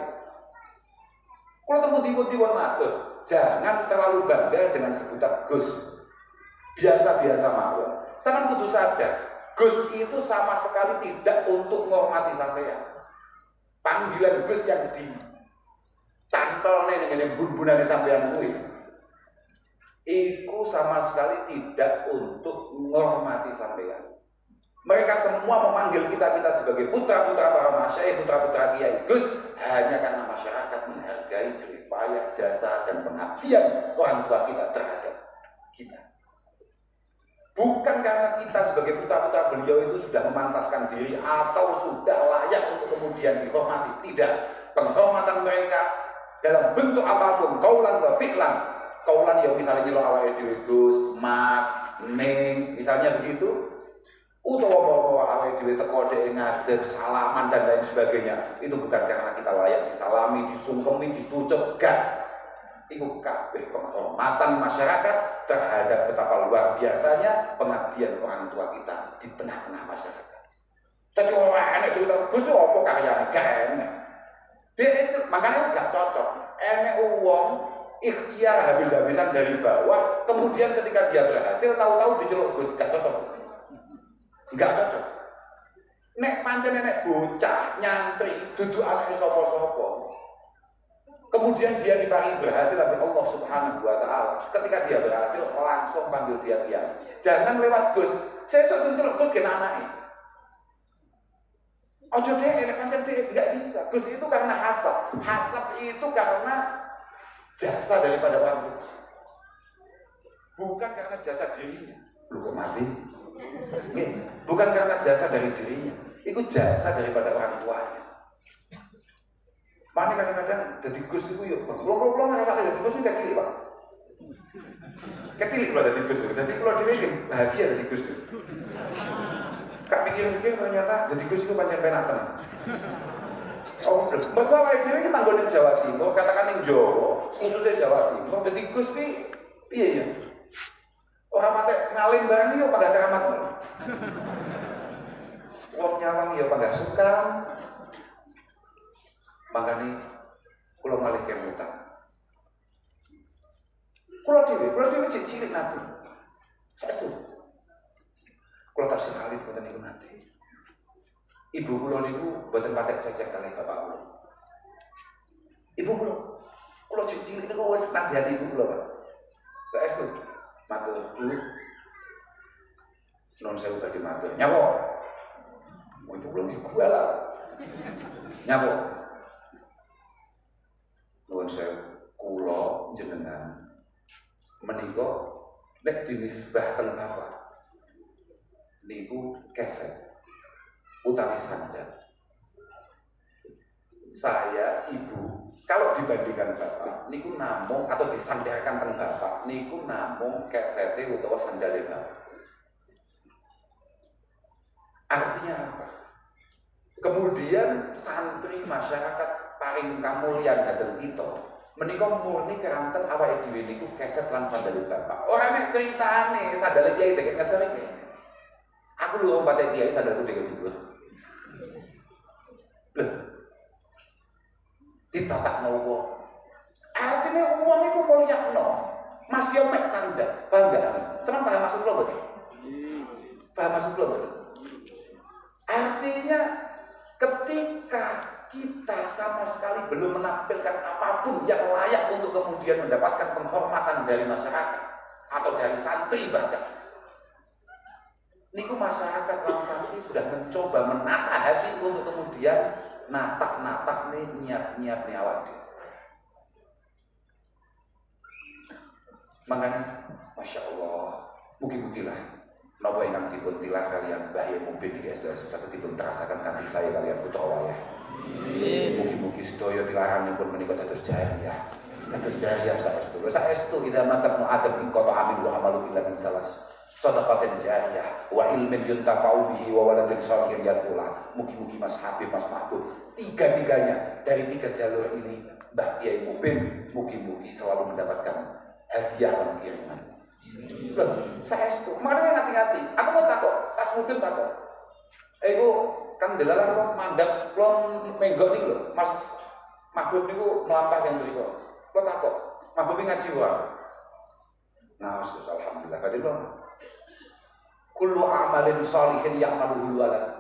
Kalau temu tiba-tiba matur, jangan terlalu bangga dengan sebutan gus. Biasa-biasa mawon. Sampeyan kudu sadar. Gus itu sama sekali tidak untuk menghormati sampean. Panggilan Gus yang dicantolne dengan bun-bunane sampean kuwi. Iku sama sekali tidak untuk menghormati sampean. Mereka semua memanggil kita sebagai putra-putra para masyayikh, putra-putra kiai Gus hanya karena masyarakat menghargai jerih payah, jasa dan pengabdian orang tua kita terhadap kita. Bukan karena kita sebagai putra-putra beliau itu sudah memantaskan diri atau sudah layak untuk kemudian dihormati. Tidak. Penghormatan mereka dalam bentuk apapun, kaulan wa fi'lan. Kaulan ya misalnya nyelok awake dhewe Gus, Mas, Neng, misalnya begitu. Utawa awake dhewe teko dhek ngadeg, salaman dan lain sebagainya. Itu bukan karena kita layak disalami, disungkemi, dicucuk, gak. Itu kabeh penghormatan masyarakat terhadap betapa luar biasanya pengabdian orang tua kita di tengah-tengah masyarakat. Tapi orang enak juga, Gus apa karyanya? Gak enak. Dia itu makanya gak cocok. Enak uang ikhtiar habis-habisan dari bawah, kemudian ketika dia berhasil tahu-tahu diceluk Gus, gak cocok. Gak cocok. Nek pancen nek bocah nyantri duduk anake sapa-sapa. Kemudian dia diparingi berhasil oleh Allah Subhanahu wa taala. Ketika dia berhasil langsung panggil dia kiai. Jangan lewat Gus. Sesuk sentul Gus kena anake. Ojo dhek nek pancen dhek enggak bisa. Gus itu karena hasab. Hasab itu karena jasa daripada orang tua. Bukan karena jasa dirinya. Lu kok mati? Bukan karena jasa dari dirinya. Itu jasa daripada orang tuanya. Mana kadang-kadang jadi Gus itu yuk, lo ngerasa jadi Gus itu kecil Pak. Kecil kalau jadi Gus itu, jadi kalau dia bahagia jadi Gus itu. Kak pikir-pikir ternyata jadi Gus itu pancen penak tenan. Oh, mereka awake dhewe iki manggon ning Jawa Timur, katakan ning Jawa, khususnya Jawa Timur, jadi Gus iki piye ya? Orang mate ngalim barang iki yo panggah keramat. Wong nyawang yo panggah suka. Makanya kalau malih kemutan kalau dia cilik nanti saya itu kalau tak sekali buatan itu nanti ibu kulo niku buatan patek cecek kali bapak kulo ibu kulo cilik niku wis nasihat ibu kulo Pak saya itu matur Bu non saya udah dimatur nyapo ibu kulo niku lah nyapo nuwun sewu kula jenengan menika nek dinisbah teng bapak niku keset utawi sandal. Saya ibu kalau dibandingkan bapak niku namung atau disandarkan teng bapak niku namung kesete utawa sandale bapak. Artinya apa? Kemudian santri masyarakat paling kamulyan dateng kita menika murni keranten awake dhewe niku keset lan sandale bapak. Ora nek critane sandale kiai dek ngeser iki. Aku lho wong patek kiai sandalku dek dhuwur. Lho. Ditatakno wong. Artine wong iku mulyakno. Mas yo mek sandal. Paham gak? Sampeyan paham maksud kula mboten? Paham maksud kula mboten? Artinya ketika kita sama sekali belum menampilkan apapun yang layak untuk kemudian mendapatkan penghormatan dari masyarakat atau dari santri bahkan niku masyarakat lan santri sudah mencoba menata hati untuk kemudian natak nih niat nih awak. Makanya Masya Allah mugi-mugilah napa ingkang dipun tilar kalian bahaya mungkin iki sedaya dipun terasakan kanthi saya kalian putra wayah. Mugi-mugi sedaya tilaranipun menika dados jariah. Dados jariah saestu. Saestu ida matab mu'adab ing qata amin wa amalu illa min salas. Shadaqatin jariyah wa ilmin yuntafa'u bihi wa waladin shalihin yad'ulah. Mugi-mugi Mas Habib, Mas Mahbub, tiga-tiganya dari tiga jalur ini Mbah Kiai Mubin mugi-mugi selalu mendapatkan hadiah dan kiriman. Loh, saestu. Makanya ngati-ngati. Aku mau takut, tas mudun takut. Iku kan delalah kok mandap kula menggok niku lho. Mas Mahbub niku melampah yang mriku. Kula takut. Mahbub ngaji wae. Nah, alhamdulillah. Berarti kula kullu amalin shalihin ya'maluhu walad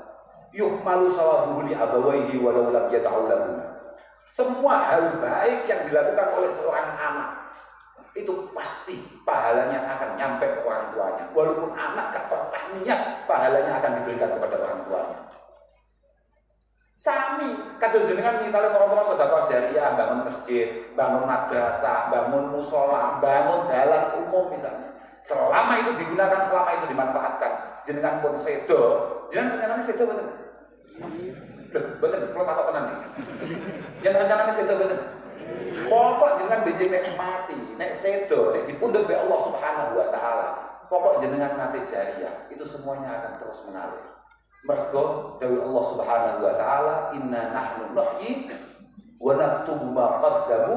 yuhmalu sawabuhu li abawaihi walau lam yad'u lahu. Semua hal baik yang dilakukan oleh seorang anak itu pasti pahalanya akan nyampe ke orang tuanya. Walaupun anak gak pernah niat, pahalanya akan diberikan kepada orang tuanya. Sami, kados jenengan misalnya orang-orang sedekah jariah, bangun masjid, bangun madrasah, bangun musola, bangun dalam umum misalnya. Selama itu digunakan, selama itu dimanfaatkan, jenengan pun sedo, jenengan rencananya sedo betul? Betul, kalau tak tenan nih. Yang rencananya sedo betul. Pokok jenengan bejeng nek mati, nek sedo, nek dipundhut oleh Allah Subhanahu wa taala. Pokok jenengan mati jariah, itu semuanya akan terus mengalir. Mergo dari Allah Subhanahu wa taala, inna nahnu nuhyi wa naktubu ma qaddamu.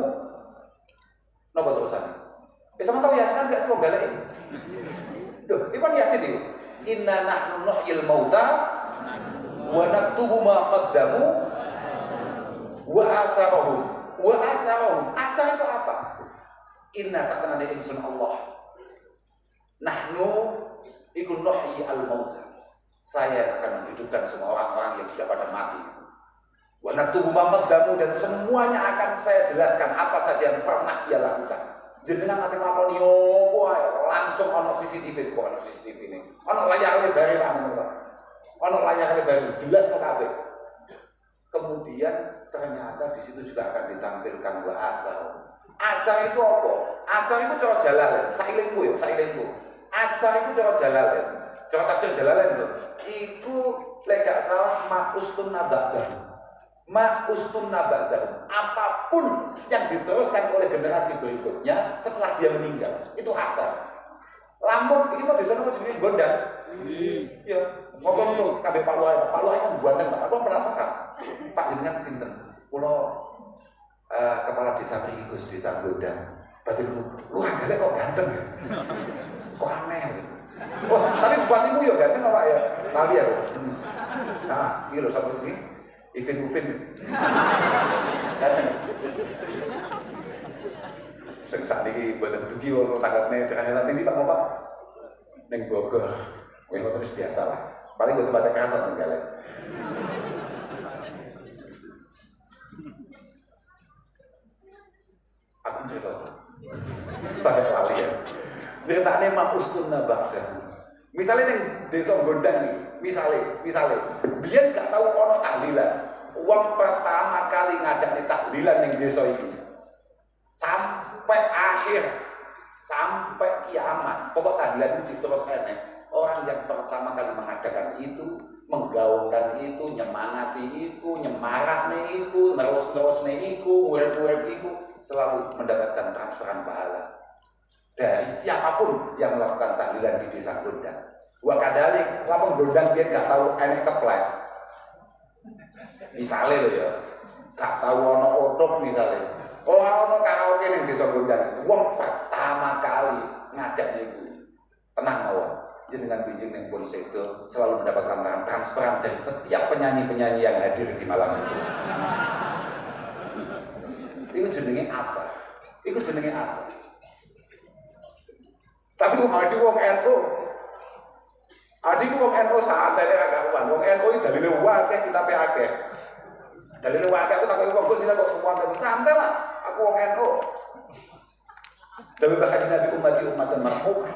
Napa terusan? Sama tahu Yasin enggak sih kok balik? Tuh, itu kan Yasin itu. Inna nahnu nuhyil mauta wa naktubu ma qaddamu wa asarahum. Wa asarahum. Asar itu apa? Inna satanana insun Allah. Nahnu iku nuhyi al mauta. Saya akan menghidupkan semua orang-orang yang sudah pada mati. Wa naktubu ma qaddamu, dan semuanya akan saya jelaskan apa saja yang pernah ia lakukan. Jenengan nanti nglakoni opo ae langsung ana CCTV, kok ana CCTV ini. Ana layar lebar Pak menurut. Ana layar lebar jelas kok kabeh. Kemudian ternyata di situ juga akan ditampilkan wa asar. Asar itu apa? Asar itu cara jalalen, sailingku ya, sailingku. Asar itu cara jalalen. Cara tafsir jalalen lho. Iku lek gak salah ma'ustun nabadah. Ma'ustun nabadah. Apapun yang diteruskan oleh generasi berikutnya setelah dia meninggal, itu asar. Lampun iki mau disana kok jenenge gondang. Iya. Ngomong lho kabeh Pak Luai. Pak Luai kan gondang, Pak. Aku penasaran. Pak jenengan sinten? Kula kepala desa mriki Gus, desa Gondang. Berarti lu anggale kok ganteng ya? Kok aneh gitu. Oh, tapi bupatimu ya ganteng apa ya? Tali ya. Nah, iki lho sampe iki Ivin. Ganteng. Sing sakniki boten dugi wong tanggane terakhir nanti Pak Bapak ning Bogor. Kowe kok terus biasa lah. Paling boten pada kerasa tenggale. Aku cerita. Sampai lali ya. Ceritane ma'ustun nabaqah. Misalnya ning desa Gondang nih, misalnya biyen gak tahu ono tahlilan. Wong pertama kali ngadakne tahlilan ning desa iki. Sampai akhir, sampai kiamat. Pokok tahlilan itu terus enek. Orang yang pertama kali mengadakan itu, menggaungkan itu, nyemangati itu, nyemarakne itu, terus-terusne itu, murid-murid itu selalu mendapatkan transferan pahala dari siapapun yang melakukan tahlilan di desa Gondang. Wa kadalik, lamun Gondang biyen gak tahu enek keplek. Misale lho ya, gak tahu ana otok misale. Ora ana karaoke ning desa Gondang. Wong pertama kali ngadeg niku. Tenang mawon. Jenengan bijing ning pun sedo selalu mendapatkan transferan dari setiap penyanyi-penyanyi yang hadir di malam itu. Iku jenenge asar. Iku jenenge asar. Tapi wong NU. Adiku wong NU santai nek gak kuwan. Wong NU iki dalile wae kitabe akeh. Dalile wae aku takoki wong kok kok semua santai lah. Aku wong NU. Tapi bahkan Nabi umatun marhumah.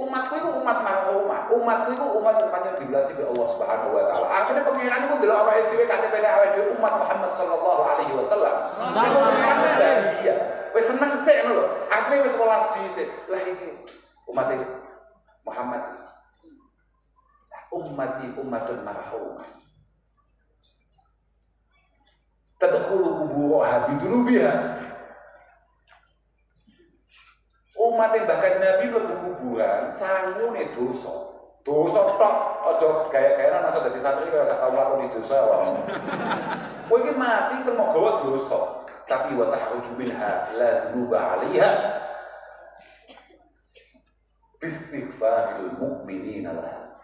Umatku itu umat marhumah. Umatku itu umat sepanjang dibilasi oleh Allah Subhanahu wa taala. Artinya pengiran itu delok awake dhewe KTP-ne awake dhewe umat Muhammad sallallahu alaihi wasallam. Iya. Wis seneng sik ngono lho. Artinya wis welas dhisik. Lah iki umat Muhammad. Ummati ummatun marhumah. Tadkhulu quburuha bidunubiha. Umat yang bahkan Nabi mlebu kuburan sangune dosa. Dosa tok, aja gaya-gayanan masa dadi santri kaya gak tau nglakoni dosa wae. Kowe iki mati semua gawa dosa, tapi wa tahruju minha la dunuba 'alaiha. Istighfarul mukminina lah.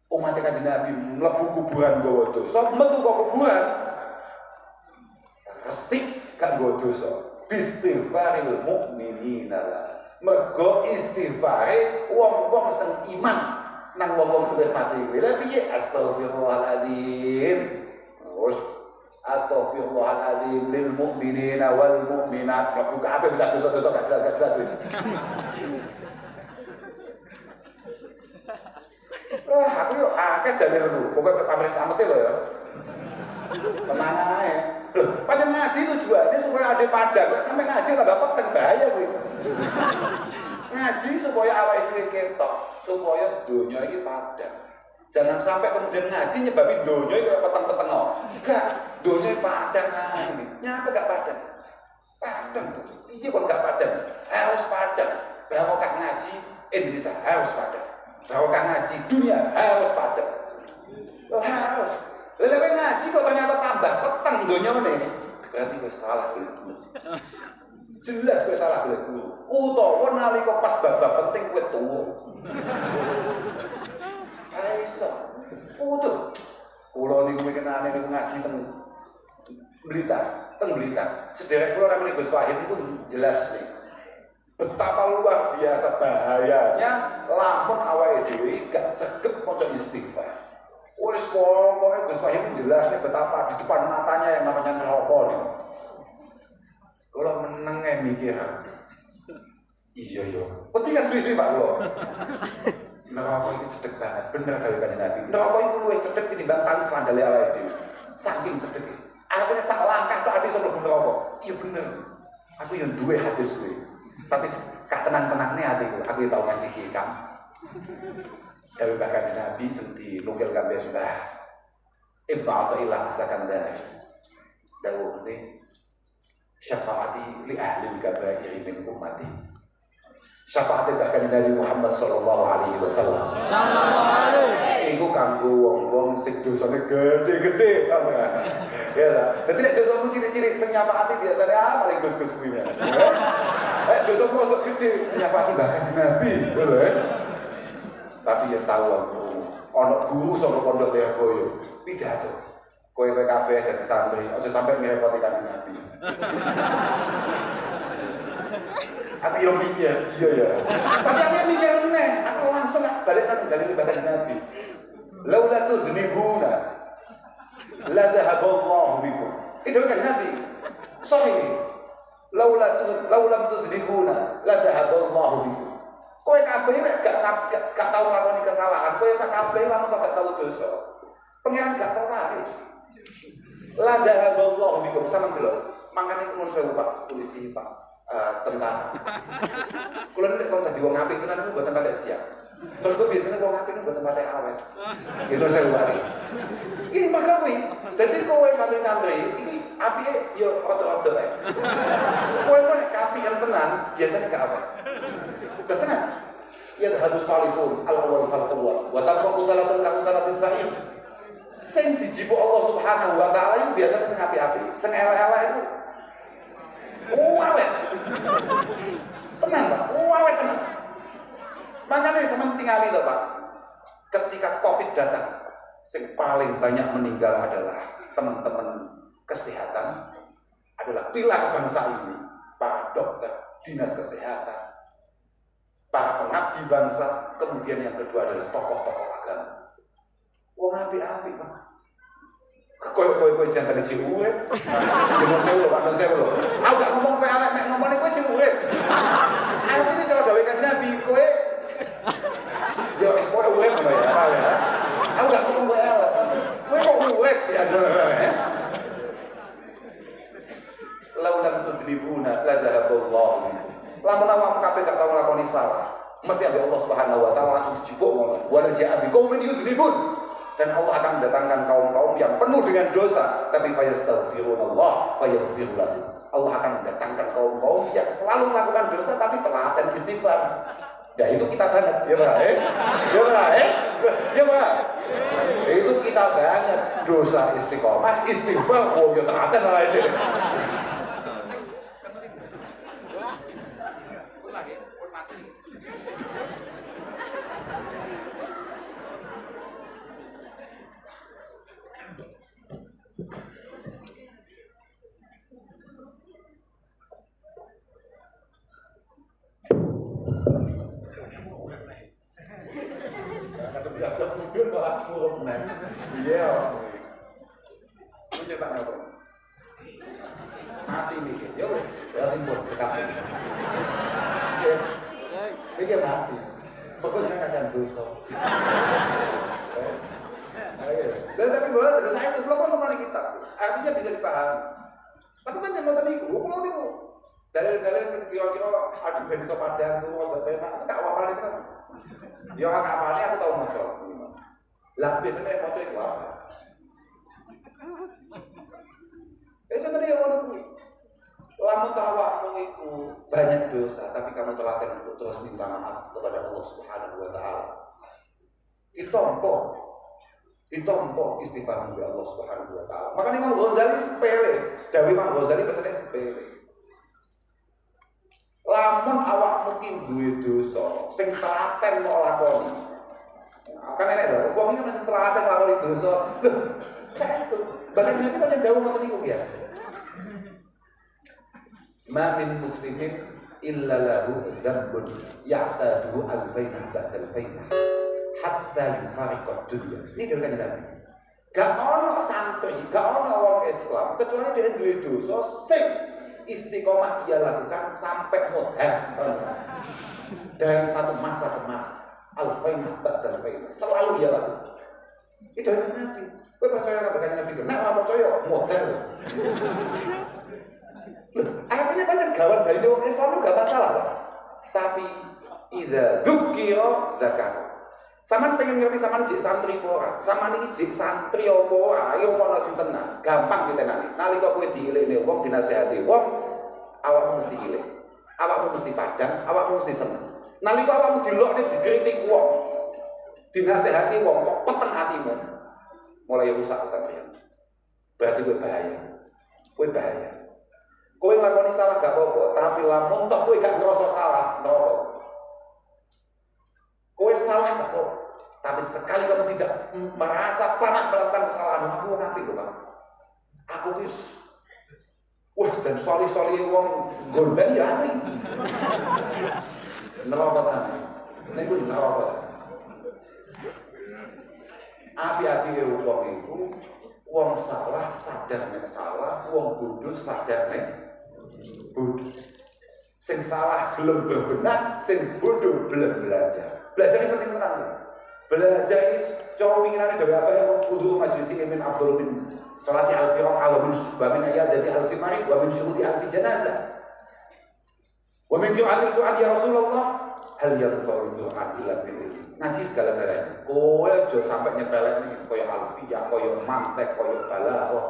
Umat Kanjeng Nabi mlebu kuburan gawa dosa, metu kok kuburan. Resik gak gawa dosa. Istighfaril mukminina. Mergo istighfare wong-wong sing iman. nang wong-wong sudah mati kuwi. Lah piye astagfirullahaladzim. Terus astagfirullahaladzim lil mu'minina wal mu'minat. Buka apa bisa dosa-dosa gak jelas ini. Aku yo akeh dalil lu. Pokoke pamrih samete lho ya. Tenang ae. Loh, pada ngaji tujuannya supaya ada padang. Sampai ngaji tambah peteng bahaya kuwi. Ngaji supaya awake dhewe ketok, supaya donya iki padang. Jangan sampai kemudian ngaji nyebabin donya iki peteng-peteng. Enggak, donya padang ae. Nyapa gak padang? Padang. Iya kok gak padang. Harus padang. Bahwa kak ngaji Indonesia harus padang. Bahwa kak ngaji dunia harus padang. Oh, harus. Lha ngaji kok ternyata tambah peteng donya meneh. Berarti kowe salah kuwi. Jelas kowe salah kuwi. Utawa nalika pas bab penting kowe tuwa. Aisyah. Utuh. Kula niku kenane niku ngaji teng Blitar, Sederek kula namanya Gus Wahid niku jelas nih. Betapa luar biasa bahayanya lamun awake dhewe gak segep maca istighfar. Wis pokoke Gus Wahid jelas nih betapa di depan matanya yang namanya neraka nih. Kula meneng mikir. Iya yo. Penting kan suwi-suwi Pak kula. Neraka iki cedhek banget, bener kali Kanjeng Nabi. Neraka iku luwih cedhek tinimbang tali sandale awake dhewe. Saking cedheke. Artinya sak langkah tok ati sebelum neraka. Iya bener. Aku yang duwe hadis kuwi. Tapi gak tenang-tenangne atiku. Aku tau ngaji hikam. Dari bahkan Nabi senti nukil kabeh Mbah Ibnu Athaillah As-Sakandari. Dawuh ini syafaati li ahli al-kabair min ummati. Syafaat bahkan dari Muhammad sallallahu alaihi wasallam. Sallallahu alaihi. Iku kanggo wong-wong sing dosane gede-gede. Ya ta. Dadi nek dosamu cilik-cilik sing nyafaati biasane paling gus-gus kuwi. Dosamu kok gede nyafaati bahkan Nabi, lho. Tapi ya tahu aku ana guru saka pondok Lirboyo pidato. Kowe kabeh dadi santri, aja sampe ngrepoti Kanjeng Nabi. Aku yang mikir, iya ya. Tapi aku yang mikir meneh, aku langsung balik nang dalil ibadah Nabi. Laula tudhnibuna la dhahaballahu bikum. Itu kan Nabi. Sahih. Laula tudhnibuna la dhahaballahu bikum. Kowe kabeh nek gak tau nglakoni kesalahan, kowe sak kabeh lamun gak tau dosa. Pengen gak tau lari. La dhahaballahu bikum sama delok. Mangkane nuwun sewu Pak, polisi Pak. Tentang kalau nek kon dadi wong apik tenan iku mboten patek siap. Terus kok biasane wong apik niku mboten patek awet. Itu saya wari. Iki bakal kuwi. Dadi kowe santri-santri iki apike yo rada-rada ae. Kowe kok nek kapian tenan biasane gak awet. Tenan. Ya hadus salihun al-awwal fal awwal wa tabqa salatan ka salatis sa'im. Sing dijipuk Allah Subhanahu wa taala iku biasane sing apik-apik. Sing elek-elek itu awet. Tenang Pak, awet tenang. Makanya sampeyan tingali to Pak. Ketika Covid datang, yang paling banyak meninggal adalah teman-teman kesehatan, adalah pilar bangsa ini, para dokter, dinas kesehatan, para pengabdi bangsa, kemudian yang kedua adalah tokoh-tokoh agama. Wong apik-apik Pak. Kowe jangan dadi urip. Jeneng sewu Pak, sewu lho. Aku gak ngomong kowe arek mek ngomongne kowe jeneng urip. Artine cara dawuh Kanjeng Nabi kowe yo wis ora urip ngono ya. Aku gak ngomong kowe arek. Kowe kok urip sih ada. Laulam tudribuna la dhahaballahu. Lamun-lamun kabeh gak tau nglakoni salah, mesti ambek Allah Subhanahu wa taala langsung dijipuk ngono. Wa la ja'a biqaumin yudribun. Dan Allah akan mendatangkan kaum-kaum yang penuh dengan dosa, tapi fayastaghfirullah fayaghfir lahum. Allah akan mendatangkan kaum-kaum yang selalu melakukan dosa tapi telaten istighfar. Ya itu kita banget, ya Pak. Ya Pak. Itu kita banget. Dosa istiqomah, istighfar, oh ya telaten lah itu. ceritanya apa? Mati mikir, ya wes, ya timbul sekali. Mikir mati, pokoknya kadang dosa. Dan tapi boleh terus saya itu belum pernah kita, artinya bisa dipahami. Tapi kan jangan nonton itu, kalau itu dalil-dalil kira-kira ada bentuk padang tuh, obat enak, itu tak apa-apa itu. Ya agak apa aku tahu macam. Lah biasanya macam itu apa? Sebenarnya yang mana pun, lamun tawamu itu banyak dosa, tapi kamu telaten untuk terus minta maaf kepada Allah Subhanahu Wa Taala. Ditompo istighfar kepada Allah Subhanahu Wa Taala. Makanya Imam Ghazali sepele, dari Imam Ghazali pesannya sepele. Lamun awak mungkin duwe dosa, sing telaten mau lakoni. Kan enak lho, wong iki mesti telaten lakoni dosa. Saestu, bahkan Nabi banyak dawuh ngoten niku ya. Ma min muslimin illa lahu dzambun ya'tadu alfaina ba'dalfaina hatta yufariqad dunya. Ini dari kanjeng Nabi. Gak ono santri, gak ono wong Islam kecuali dia duwe dosa sing istiqomah dia lakukan sampai modal dari satu masa ke masa alfaina ba'dalfaina selalu dia lakukan. Itu dari Nabi. Kowe percaya kabeh kanjeng Nabi? Nek ora percaya modal. Artinya banyak gawan dari orang Islam itu gak masalah, Pak. Tapi idza dzukira zakar. Saman pengen ngerti saman jek santri apa ora? Saman iki jek santri apa ora? Ayo ono sing tenan. Gampang ditenani. Nalika kowe dielekne wong, dinasehati wong, awakmu mesti ilek. Awakmu mesti padang, awakmu mesti seneng. Nalika awakmu dilokne dikritik wong, dinasehati wong kok peteng atimu. Mulai rusak pesantren. Berarti kowe bahaya. Kowe bahaya. Kowe nglakoni salah gak apa-apa, tapi lamun tok kowe gak ngerasa salah, neraka. Kowe salah gak apa-apa, tapi sekali kamu tidak merasa pernah melakukan kesalahan, aku ngapain lho, Pak? Aku wis wah, dan soli-soli wong golben ya apik. Neraka tenan. Nek kuwi neraka. Hati-hati wong iku, wong salah sadar nek salah, wong bodoh sadar nek bodoh. Sing salah belum berbenah, sing bodoh belum belajar. Belajar ini penting tenan. Belajar ini cara winginane dari apa yang kudu majelis ilmin Abdul bin salati al-firaq ala min subhamin ayat dari al-fimari wa min syuhudi al-janazah. Wa min yu'adil Qur'an ya Rasulullah hal yarfa'u du'a ila bil ngaji segala-galanya. Kowe aja sampai nyepelekne kaya alfiyah, kaya mantek, kaya balaghah.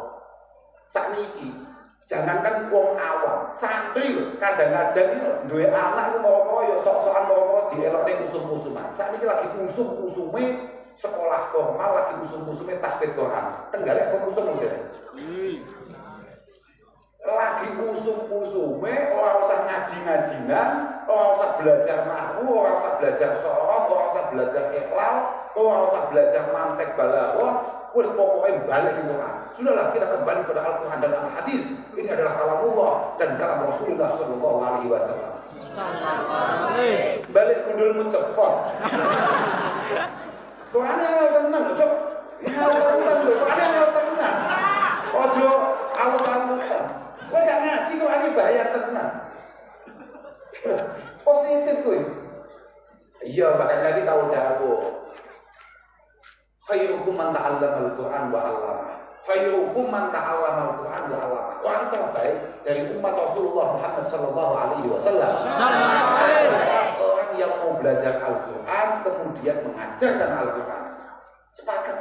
Sakniki jangankan wong awam, santri kadang-kadang iki duwe anak iku mau ya sok-sokan mau dielokne usum-usuman. Sakniki lagi usum-usume sekolah formal, lagi usum-usume tahfidz Quran. Tenggalek kok usum ngene. Lagi usum-usume ora usah ngaji-ngajinan, ora usah belajar nahwu, ora usah belajar soroh, ora usah belajar iqlal, ora usah belajar mantek balaghah. Wes pokoknya balik ke Quran. Sudahlah kita kembali pada Al-Quran dan Al-Hadis. Ini adalah kalamullah dan kalam Rasulullah Sallallahu Alaihi Wasallam. Balik kundulmu cepot. Qurannya hal tenang, cok. Hal tenang, Qurannya hal tenang. Ojo awal-awalan. Kowe gak ngaji Quran ini bahaya tenang. Positif kowe. Iya, bahkan lagi tahu dawuh. Khairukum man ta'allama al-Qur'an wa 'allamah. Khairukum man ta'allama al-Qur'an wa 'allamah. Orang terbaik dari umat Rasulullah Muhammad sallallahu alaihi wasallam. Orang yang mau belajar Al-Qur'an kemudian mengajarkan Al-Qur'an. Sepakat.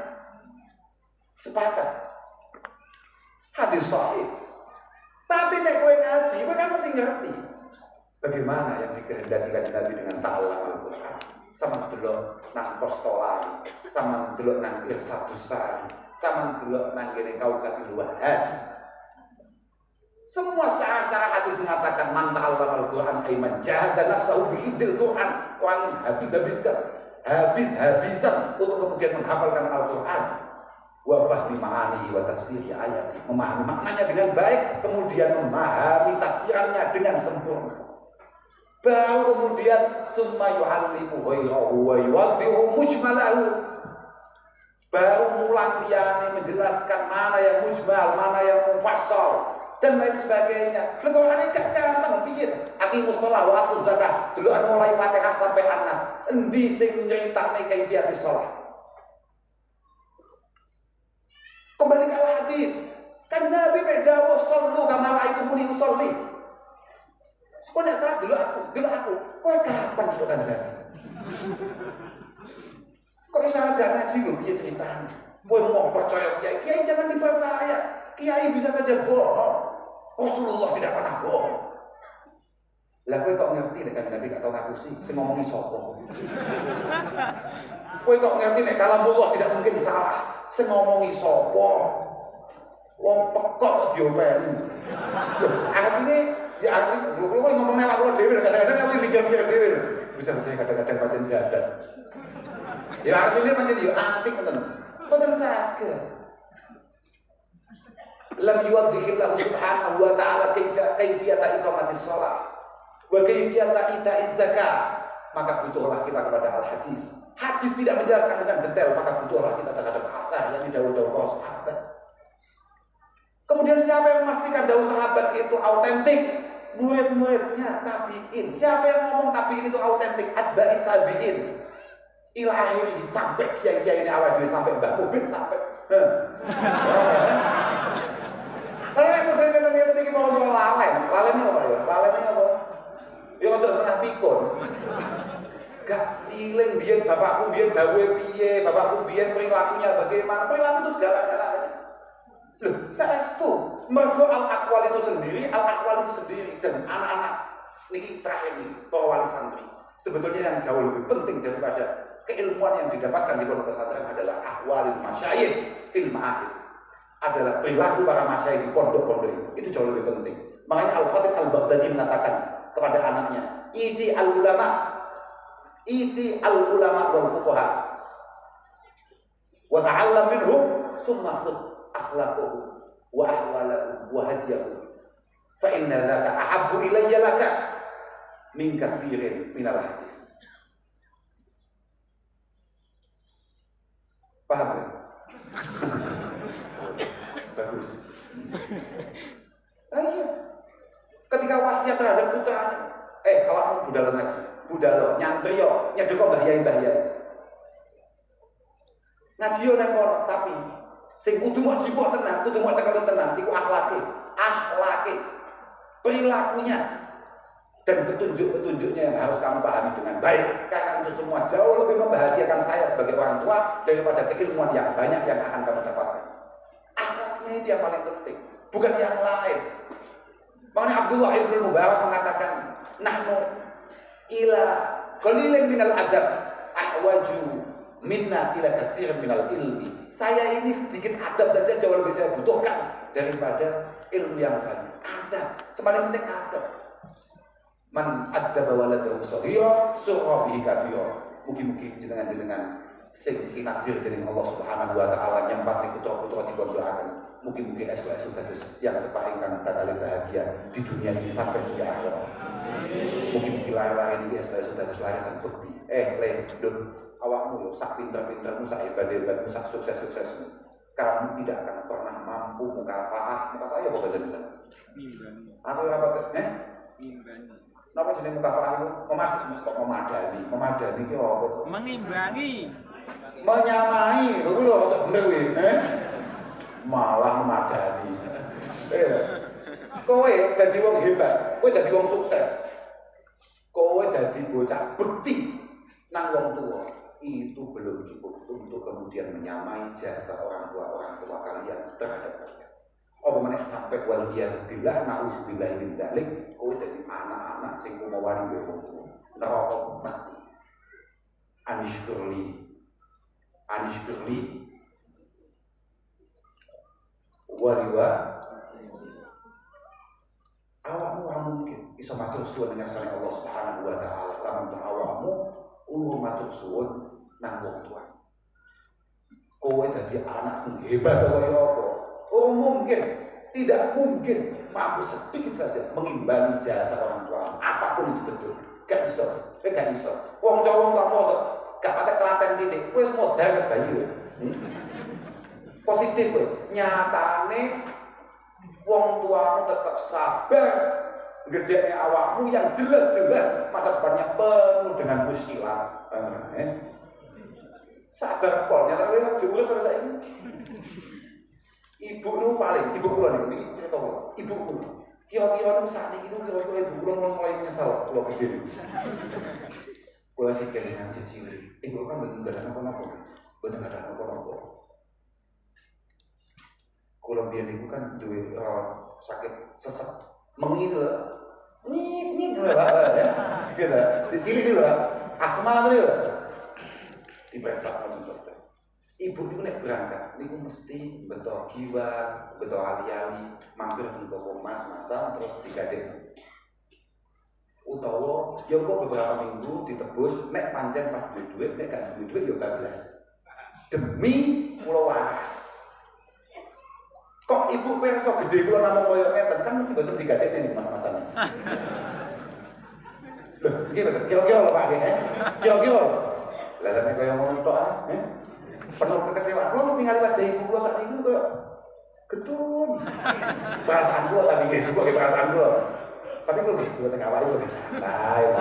Sepakat. Hadis sahih. Tapi nek kowe ngaji, kowe kan mesti ngerti bagaimana yang dikehendaki Nabi dengan ta'allam Al-Qur'an. Sama delok nang postolan, sama delok nang Irsyatus Sari, sama delok nang kene Kaukatul Haji. Semua syarat-syarat hadis mengatakan man ta'allama al-Qur'an ay man jahada nafsahu bihifdzil Qur'an. Orang habis-habisan untuk kemudian menghafalkan Al-Qur'an. Wa fahmi ma'anihi wa tafsiri ayat. Memahami maknanya dengan baik, kemudian memahami tafsirannya dengan sempurna. Baru kemudian summa yu'allimu ghairahu wa yuwaddihu mujmalahu. Baru mulang liyane menjelaskan mana yang mujmal mujmal, mana yang mufassal dan lain sebagainya. Lha kok ana gak gampang piye? Aqimus shalah wa atuz zakah. Dulu mulai Fatihah sampai An-Nas. Endi sing nyritakne kaifiyatus shalah? Kembali ke hadis. Kan Nabi mek dawuh sallu kama ra'aitumuni usolli. Kok nek salat dulu aku. Kowe kapan dulu kan Nabi? Kok iso gak ngaji lho piye ceritane? Kowe mau percaya kiai jangan dipercaya. Kiai bisa saja bohong. Rasulullah tidak pernah bohong. Lah kowe kok ngerti nek kan Nabi gak tau ngapusi sing ngomongi sapa? Kowe kok ngerti nek kalamullah tidak mungkin salah sing ngomongi sapa? Wong pekok kok diopeni. Artine ya arti lho kowe ngomong nek aku dhewe kadang-kadang aku mikir-mikir dhewe. Bisa saya kadang-kadang pancen jadat. Ya artinya pancen yo antik ngoten. Mboten saged. Lam yuwadhihillahu subhanahu wa ta'ala kaifiyata iqamatis shalah wa kaifiyata ita'iz zakah. Maka butuhlah kita kepada al-hadis. Hadis tidak menjelaskan dengan detail, maka butuhlah kita terhadap asar yang didhawuhi para sahabat. Kemudian siapa yang memastikan dawuh sahabat itu autentik? Murid-muridnya tabi'in. Siapa yang ngomong tabi'in itu autentik? Atba'i tabi'in. Ila akhiri sampai kiai-kiai ini awal dhewe sampai Mbah Mubin sampai. Kalau yang putri kita ini mau lalen apa ya? Lalennya apa? Ya untuk setengah pikun. Gak iling biyen bapakku biyen gawe piye, bapakku biyen perilakunya bagaimana? Perilaku itu segala-galanya. Loh, saestu mergo al-aqwal itu sendiri, dan anak-anak niki terakhir nih, para wali santri. Sebetulnya yang jauh lebih penting daripada keilmuan yang didapatkan di pondok pesantren adalah ahwalul masyayikh fil ma'ahid. Adalah perilaku para masyayikh di pondok-pondok itu jauh lebih penting. Makanya Al-Khatib Al-Baghdadi mengatakan kepada anaknya, iti al-ulama wal fuqaha wa ta'allam minhum summa khudh akhlaquhum wa ahwalahum wa hadiyahum fa inna dzaka ahabbu ilayya laka min katsirin minal hadis. Paham ya? Bagus. Iya. Ketika wasiat terhadap putranya, kalau budal ngaji, budal nyantai yo, nyedek kok mbah yai. Ngaji yo nang kono, tapi sing kudu mau jipok tenan, kudu mau cekel tenan, iku akhlake, perilakunya dan petunjuk-petunjuknya yang harus kamu pahami dengan baik. Karena itu semua jauh lebih membahagiakan saya sebagai orang tua daripada keilmuan yang banyak yang akan kamu dapatkan. Akhlaknya itu yang paling penting, bukan yang lain. Makanya Abdullah ibn Mubarak mengatakan, nahnu ila qalilin minal adab ahwaju minna ila katsirin minal ilmi. Saya ini sedikit adab saja jauh lebih saya butuhkan daripada ilmu yang banyak. Adab, semakin penting adab. Man addaba waladahu shaghira surra bihi kabira. Mugi-mugi jenengan-jenengan sing kinakdir dening Allah Subhanahu wa taala nyempat putra-putra dipun doaken. Mugi-mugi esuk-esuk dados yang separingkan bakal bahagia di dunia ini sampai di akhirat. Mugi-mugi lahir-lahir iki esuk-esuk dados lahir sing bekti. Lendun awakmu yo sak pinter-pintermu, sak hebat-hebatmu, sak sukses-suksesmu. Kamu tidak akan pernah mampu mukafaah ya apa bahasa Indonesia? Aku apa Mimbani. Napa jenenge mukafaah itu? Memadani ki apa? Mengimbangi. Menyamai. Lho kuwi lho kok bener kuwi, malah memadani. Kowe dadi wong hebat, kowe dadi wong sukses. Kowe dadi bocah bekti nang wong tuwa. Itu belum cukup untuk kemudian menyamai jasa orang tua kalian terhadap kalian. Apa meneh sampai waliyadzubillah na'udzubillah min dzalik, kowe dadi anak-anak sing kumawari wong tuwa. Neraka mesti. Anishkurli wariwa awakmu ora mungkin iso matur suwun dengan sane Allah Subhanahu wa taala lamun awakmu ulur matur suwun nang wong tuwa. Kowe dadi anak sing hebat kaya apa? Oh mungkin, tidak mungkin mampu sedikit saja mengimbangi jasa orang tua. Apapun itu betul, gak iso. Wong cowok kamu gak patek telaten titik, wis modal bayi. Positif kowe. Nyatane wong tuamu tetap sabar gedekne awakmu yang jelas-jelas masa depannya penuh dengan muskilat. Sabar pol, nyata kowe jebule terus saiki. Ibu lu paling, ibu kula niki cerita kula. Ibu kula. Kira-kira niku sakniki niku kira-kira ibu kula mulai nyesal kula pikir. Kula sing kelingan cilik. Ibu kan mboten ada apa-apa. Mboten ada apa-apa. Kula biyen niku kan duwe sakit sesek. Mengi lho. Nyip lho. Gitu. Cilik lho. Asma lho. Diperiksa sama dokter. Ibu niku nek berangkat niku mesti beto giwang, beto ali-ali, mampir di toko mas-masan terus digadeng. Utawa ya kok beberapa minggu ditebus nek pancen pas duwe duit, nek gak duwe duit ya bablas. Demi kula waras. Kok ibu perso gede kula namung koyo ngeten kan mesti betul digadeng nih mas-masan. Loh, iki betul kira-kira lho Pak nggih, kira-kira. Lah nek koyo ngono tok penuh kekecewaan. Lo ningali wajah ibu lo saat itu kayak getun. Perasaan gue tadi gitu, pakai perasaan gue. Tapi gue tengah awal gue santai.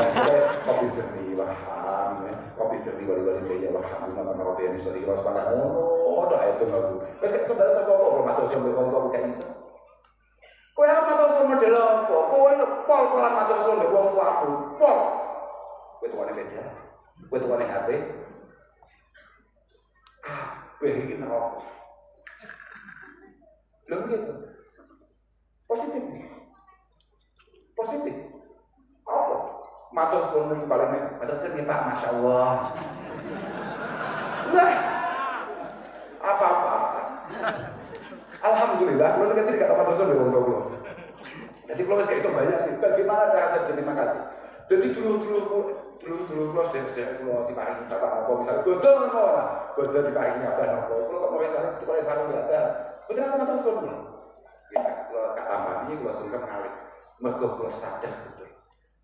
Kopi Firly waham, kopi Firly wali-wali media waham. Nama kopi yang diseri lo sepanjang mono, doa itu nggak gue. Terus kita sudah sama kok belum atau siapa kalau bukan iso. Kau yang atau sama model apa? Kau yang pol-polan atau sama uang tua aku, pol. Gue tuannya media, gue tuannya HP. Ini neraka. Lho gitu. Positif nih. Positif. Apa? Matur suwun niku paling mek. Matur suwun Pak, masyaallah. Lah. Apa-apa. Alhamdulillah, kula kecil gak matur suwun wong tua. Jadi kula wis gak iso bayar. Bagaimana cara saya berterima kasih? Jadi dulu kula sedherek kula diparingi bapak apa misalnya bodol ora. Bodol diparingi apa napa. Kula kok mau misalnya tukar sarung ya ada. Betul apa matur suwun kula. Kula kata mami kula sungkem ngalih. Mergo kula sadar betul.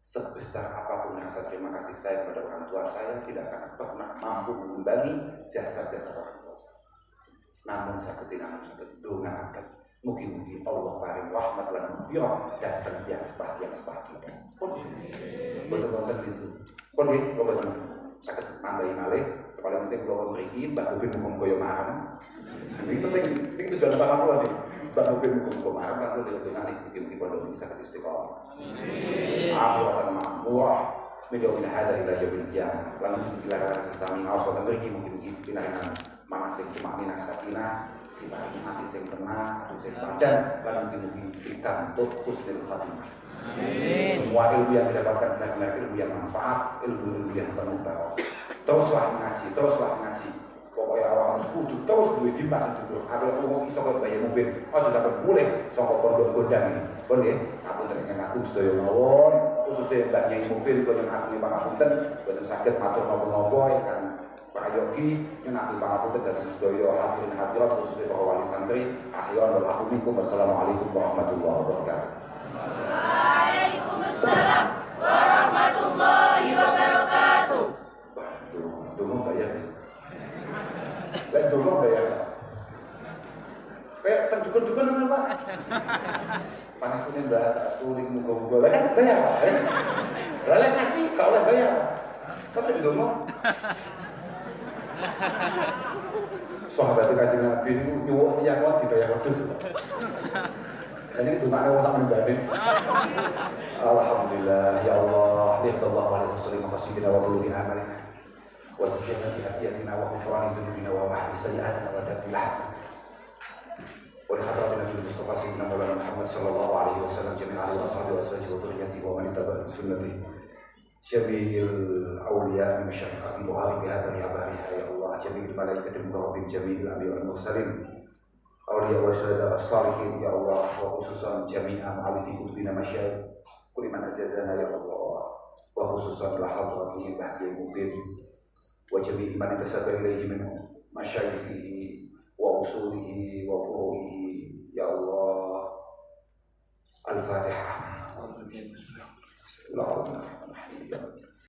Sebesar apapun rasa terima kasih saya kepada orang tua saya tidak akan pernah mampu mengimbangi jasa-jasa orang tua saya. Namun saya ketinangan sakit dongakan. Mungkin Allah paring rahmat lan maghfirah datang yang sepakat kita. Betul-betul itu. Kon nggih, kula boten saged nambahi malih, paling penting kula mriki Mbak Mubin muga kaya marang. Iki penting, iki tujuan utama kula niki. Mbak Mubin muga marang kan kula dongani mungkin pondok iki saged istiqomah. Amin. Amin. Wah, medio min hada ila yaumil qiyamah. Lan dilarang sesami ngaos wonten mriki mungkin pinaringan manasik tumakninah sakinah. Diparingi hati sing tenang, hati sing padan, lan mugi-mugi pikantuk husnul khatimah. Amin. Semua ilmu yang didapatkan benar-benar ilmu yang manfaat, ilmu yang penuh barokah. Teruslah ngaji. Pokoknya awak kudu terus duwe dimas itu. Kalau ngomong iso kok bayar mobil, aja sampe boleh saka pondok gondang iki. Pun nggih, aku terengeng aku sedaya mawon, khususnya Mbak Nyai mobil kula yang aku pangapunten, boten saged matur napa-napa ingkang prayogi nyenaki pangapunten dhateng sedaya hadirin hadirat khususnya para wali santri. Ahyon wal afumikum. Wassalamualaikum warahmatullahi wabarakatuh. Waalaikumsalam warahmatullahi wabarakatuh. Tunggu bayar. Lah tunggu bayar. Kayak tenjukan-tenjukan apa, Pak? Panas punya bahasa kuning muga-muga. Lah kan bayar, Pak. Lah lek ngaji kalau bayar. Tapi tunggu. Sahabat Kanjeng Nabi niku nyuwun tiyang kok dibayar wedhus. Ini dungannya orang sama membanding. Alhamdulillah, ya Allah, lihatullah wa lihatullah makasihina wa buluhi amalina wa sejabati hatiyatina wa kufrani dunubina wa mahli sayyatina wa dabdil hasan wa lihadratina fil Mustafa Sayyidina Maulana Muhammad sallallahu alaihi wasallam jami'a alihi wa sahbihi wa sallam wa dhurriyyati wa man ittaba'a sunnati jami'il awliya min masyarakat Bukhari bihadani abariha ya Allah jami'il malaikatil mukarrabin jami'il anbiya wal mursalin awliya wa syuhada as-salihin ya Allah wa khususan jami'an alifi kutubina masyayikh kulli man ajazana ya Allah wa khususan la hadratihi bahdi mubin wa jami'i man tasabba ilayhi min masyayikhihi wa usulihi wa furu'ihi ya Allah. Al-Fatihah.